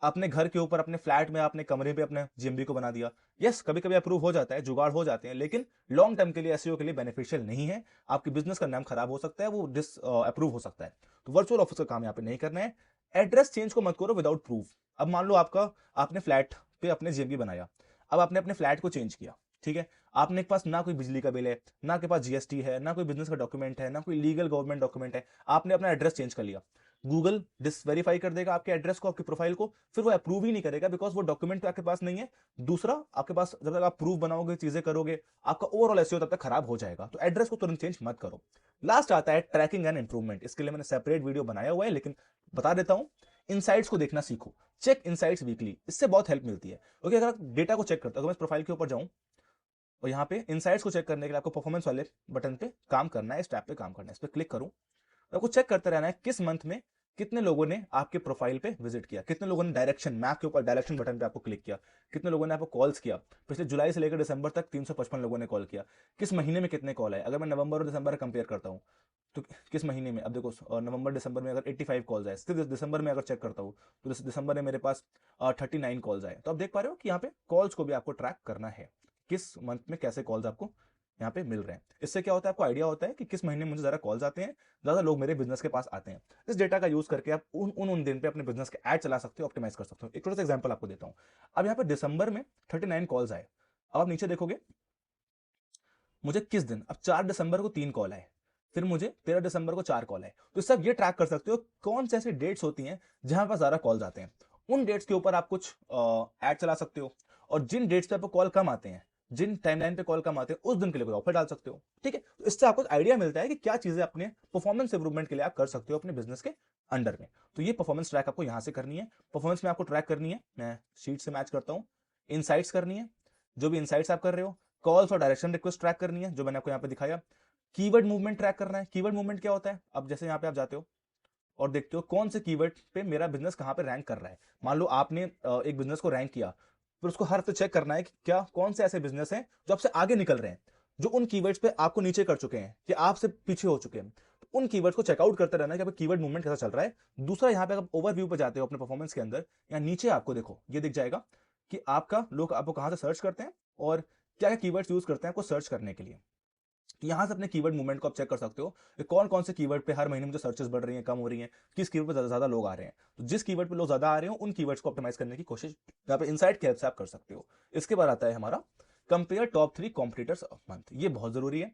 अपने घर के ऊपर, अपने फ्लैट में, अपने कमरे पे अपने जीएमबी को बना दिया। यस, कभी कभी अप्रूव हो जाता है, जुगाड़ हो जाते हैं, लेकिन लॉन्ग टर्म के लिए, एसईओ के लिए बेनिफिशियल नहीं है। आपके बिजनेस का नाम खराब हो सकता है, वो डिस अप्रूव हो सकता है। तो वर्चुअल ऑफिस का काम यहाँ पे नहीं करना है। एड्रेस चेंज को मत करो विदाउट प्रूफ। अब मान लो आपने फ्लैट पे अपने जीएमबी बनाया, अब आपने अपने फ्लैट को चेंज किया, ठीक है। आपने के पास ना कोई बिजली का बिल है, ना के पास जीएसटी है, ना कोई बिजनेस का डॉक्यूमेंट है, ना कोई लीगल गवर्नमेंट डॉक्यूमेंट है, आपने अपना एड्रेस चेंज कर लिया। गूगल डिसवेरीफाई कर देगा आपके एड्रेस को, आपकी प्रोफाइल को, फिर वो अप्रूव ही नहीं करेगा, बिकॉज वो डॉक्यूमेंट आपके पास नहीं है। दूसरा, आपके पास जब तक आप प्रूफ बनाओगे, चीजें करोगे, आपका ओवरऑल एसईओ तब तक खराब हो जाएगा। तो एड्रेस को तुरंत चेंज मत करो। लास्ट आता है ट्रैकिंग एंड इंप्रूवमेंट। इसके लिए मैंने सेपरेट वीडियो बनाया हुआ है, लेकिन बता देता हूं, इनसाइट्स को देखना सीखो। चेक इनसाइट्स वीकली, इससे बहुत हेल्प मिलती है। ओके, अगर आप डेटा को चेक करते हो, अगर मैं इस प्रोफाइल के ऊपर जाऊं और यहाँ पे इनसाइट्स को चेक करने के लिए आपको परफॉर्मेंस वाले बटन पे काम करना है, इस टैब पे काम करना है, इस पे क्लिक करूं, आपको चेक करते रहना है किस मंथ में कितने लोगों ने आपके प्रोफाइल पे विजिट किया, कितने लोगों ने डायरेक्शन मैप के ऊपर डायरेक्शन बटन पे आपको क्लिक किया, कितने लोगों ने आपको कॉल्स किया। पिछले जुलाई से लेकर दिसंबर तक 355 लोगों ने कॉल किया। किस महीने में कितने कॉल आए, अगर मैं नवंबर और दिसंबर कंपेयर करता हूँ तो किस महीने में, अब देखो नवंबर दिसंबर में अगर 85 कॉल्स आए, सिर्फ दिसंबर में अगर चेक करता हूँ तो दिसंबर में मेरे पास 39 कॉल्स आए। तो आप देख पा रहे हो कि यहाँ पे कॉल्स को भी आपको ट्रैक करना है, किस मंथ में कैसे कॉल्स आपको यहाँ पे मिल रहे हैं। इससे क्या होता है, आपको आइडिया होता है कि किस महीने मुझे ज़्यादा कॉल्स आते हैं, ज़्यादा लोग मेरे बिजनेस के पास आते हैं। इस डेटा का यूज़ करके आप उन दिन पे अपने बिजनेस के ऐड चला सकते हो, ऑप्टिमाइज कर सकते हो। एक छोटा सा एग्जाम्पल आपको देता हूँ। अब यहाँ पे दिसंबर में 39 कॉल्स आए। अब आप नीचे देखोगे मुझे किस दिन, अब 4 दिसंबर को 3 कॉल आए, फिर मुझे 13 दिसंबर को 4 कॉल आए। तो इससे आप ये ट्रैक कर सकते हो कौन से ऐसी डेट्स होती हैं जहां पर ज्यादा कॉल्स आते हैं। उन डेट्स के ऊपर आप कुछ ऐड चला सकते हो, और जिन डेट्स पे आपको कॉल कम आते हैं, जिन टाइमलाइन पे कॉल कम आते हैं, उस दिन के लिए कोई ऑफर डाल सकते हो। ठीक है, तो इससे आपको आइडिया मिलता है कि क्या चीजें अपने परफॉर्मेंस इंप्रूवमेंट के लिए आप कर सकते हो अपने बिजनेस के अंडर में। तो ये परफॉर्मेंस ट्रैक आपको यहां से करनी है। परफॉर्मेंस में आपको ट्रैक करनी है, मैं शीट से मैच करता हूं। इनसाइट्स करनी है, जो भी इनसाइट्स आप कर रहे हो। कॉल्स और डायरेक्शन रिक्वेस्ट ट्रैक करनी है, जो मैंने आपको यहाँ पे दिखाया। कीवर्ड मूवमेंट ट्रैक करना है। कीवर्ड मूवमेंट क्या होता है, अब जैसे यहाँ पे आप जाते हो और देखते हो कौन से कीवर्ड पे मेरा बिजनेस कहाँ पे रैंक कर रहा है। मान लो आपने एक बिजनेस को रैंक किया, फिर उसको हर हफ्ते चेक करना है कि क्या कौन से ऐसे बिजनेस हैं जो आपसे आगे निकल रहे हैं, जो उन कीवर्ड्स पे आपको नीचे कर चुके हैं कि आपसे पीछे हो चुके हैं। तो उन कीवर्ड्स को चेकआउट करते रहना है कि कीवर्ड मूवमेंट कैसा चल रहा है। दूसरा, यहाँ पे आप ओवरव्यू पे जाते हो अपने परफॉर्मेंस के अंदर, यहाँ नीचे आपको देखो ये दिख जाएगा कि आपका लोग आपको कहाँ से सर्च करते हैं और क्या क्या कीवर्ड्स यूज करते हैं आपको सर्च करने के लिए। तो यहां से अपने कीवर्ड मूवमेंट को आप चेक कर सकते हो कि कौन कौन से कीवर्ड पे हर महीने मुझे सर्चेस बढ़ रही हैं, कम हो रही हैं, किस कीवर्ड पे ज्यादा ज्यादा लोग आ रहे हैं। तो जिस कीवर्ड पे लोग ज्यादा आ रहे हो उन कीवर्ड्स को ऑप्टिमाइज करने की कोशिश यहाँ पे इनसाइट की हेल्प से आप कर सकते हो। इसके बाद आता है हमारा compare top 3 competitors of month. ये बहुत जरूरी है,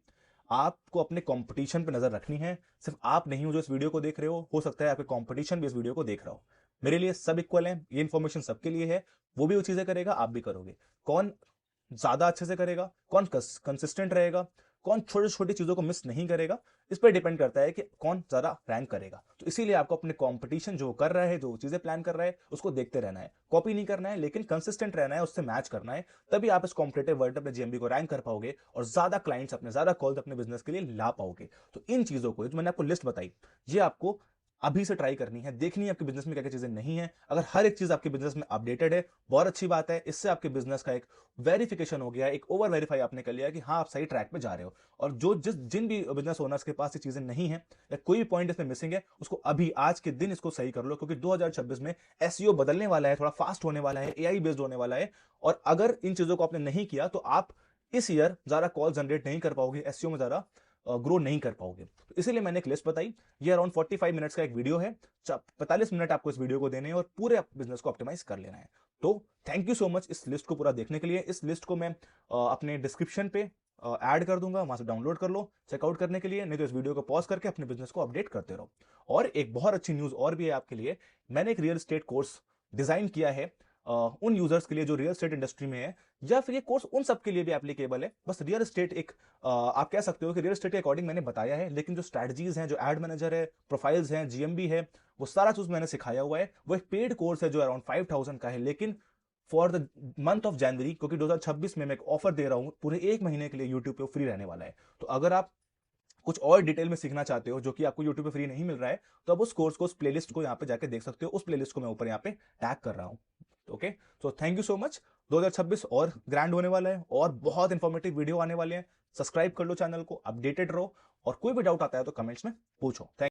आपको अपने कंपटीशन पे नजर रखनी है। सिर्फ आप नहीं हो जो इस वीडियो को देख रहे हो सकता है आपके कंपटीशन भी इस वीडियो को देख रहा हो। मेरे लिए सब इक्वल है, ये इन्फॉर्मेशन सबके लिए है। वो भी वो चीजें करेगा, आप भी करोगे। कौन ज्यादा अच्छे से करेगा, कौन कंसिस्टेंट रहेगा, कौन छोटी छोटी चीजों को मिस नहीं करेगा, इस पर डिपेंड करता है कि कौन ज्यादा रैंक करेगा। तो इसीलिए आपको अपने कंपटीशन जो कर रहा है, जो चीजें प्लान कर रहा है, उसको देखते रहना है। कॉपी नहीं करना है, लेकिन कंसिस्टेंट रहना है, उससे मैच करना है। तभी आप इस कॉम्पिटेटिव वर्ल्ड अपने जीएमबी को रैंक कर पाओगे और ज्यादा क्लाइंट्स अपने, ज्यादा कॉल्स अपने बिजनेस के लिए ला पाओगे। तो इन चीजों को, जो मैंने आपको लिस्ट बताई, ये आपको अभी से ट्राई करनी है, देखनी है आपके बिजनेस में क्या क्या चीजें नहीं है। अगर हर एक चीज आपके बिजनेस में अपडेटेड है, बहुत अच्छी बात है। इससे आपके बिजनेस का एक वेरिफिकेशन हो गया, एक ओवर वेरीफाई आपने कर लिया कि हाँ आप सही ट्रैक पे जा रहे हो। और जो जिन भी बिजनेस ओनर्स के पास ये चीजें नहीं है या कोई भी पॉइंट इसमें मिसिंग है, उसको अभी आज के दिन इसको सही कर लो, क्योंकि 2026 में एसईओ बदलने वाला है, थोड़ा फास्ट होने वाला है, एआई बेस्ड होने वाला है। और अगर इन चीजों को आपने नहीं किया तो आप इस ईयर ज्यादा कॉल जनरेट नहीं कर पाओगे, एसईओ में ज्यादा ग्रो नहीं कर पाओगे। तो इसीलिए मैंने एक लिस्ट बताई। ये अराउंड 45 मिनट्स का एक वीडियो है। 45 मिनट आपको इस वीडियो को देने हैं और पूरे बिजनेस को ऑप्टिमाइज कर लेना है। तो थैंक यू सो मच इस लिस्ट को पूरा देखने के लिए। इस लिस्ट को मैं अपने डिस्क्रिप्शन पे ऐड कर दूंगा, वहां से डाउनलोड कर लो चेकआउट करने के लिए। नहीं तो इस वीडियो को पॉज करके अपने बिजनेस को अपडेट करते रहो। और एक बहुत अच्छी न्यूज और भी है आपके लिए, मैंने एक रियल एस्टेट कोर्स डिजाइन किया है उन यूजर्स के लिए जो रियल एस्टेट इंडस्ट्री में है, या फिर ये कोर्स उन सब के लिए भी एप्लीकेबल है। बस रियल एस्टेट एक आप कह सकते हो कि रियल एस्टेट के अकॉर्डिंग मैंने बताया है, लेकिन जो स्ट्रैटेजीज हैं, जो एड मैनेजर है, प्रोफाइल्स हैं, जीएमबी है, वो सारा चीज मैंने सिखाया हुआ है। वो एक पेड कोर्स है जो अराउंड 5000 का है, लेकिन for the month of January, क्योंकि 2026 में मैं एक ऑफर दे रहा हूं, पूरे एक महीने के लिए यूट्यूब पे फ्री रहने वाला है। तो अगर आप कुछ और डिटेल में सीखना चाहते हो जो कि आपको यूट्यूब पे फ्री नहीं मिल रहा है, तो आप उस कोर्स को, उस प्लेलिस्ट को यहाँ पे जाके देख सकते हो। उस प्लेलिस्ट को मैं ऊपर यहाँ पे टैग कर रहा हूँ। Okay, so thank you so much. 2026 और ग्रैंड होने वाला है और बहुत इंफॉर्मेटिव वीडियो आने वाले हैं। सब्सक्राइब कर लो चैनल को, अपडेटेड रहो, और कोई भी डाउट आता है तो कमेंट्स में पूछो। थैंक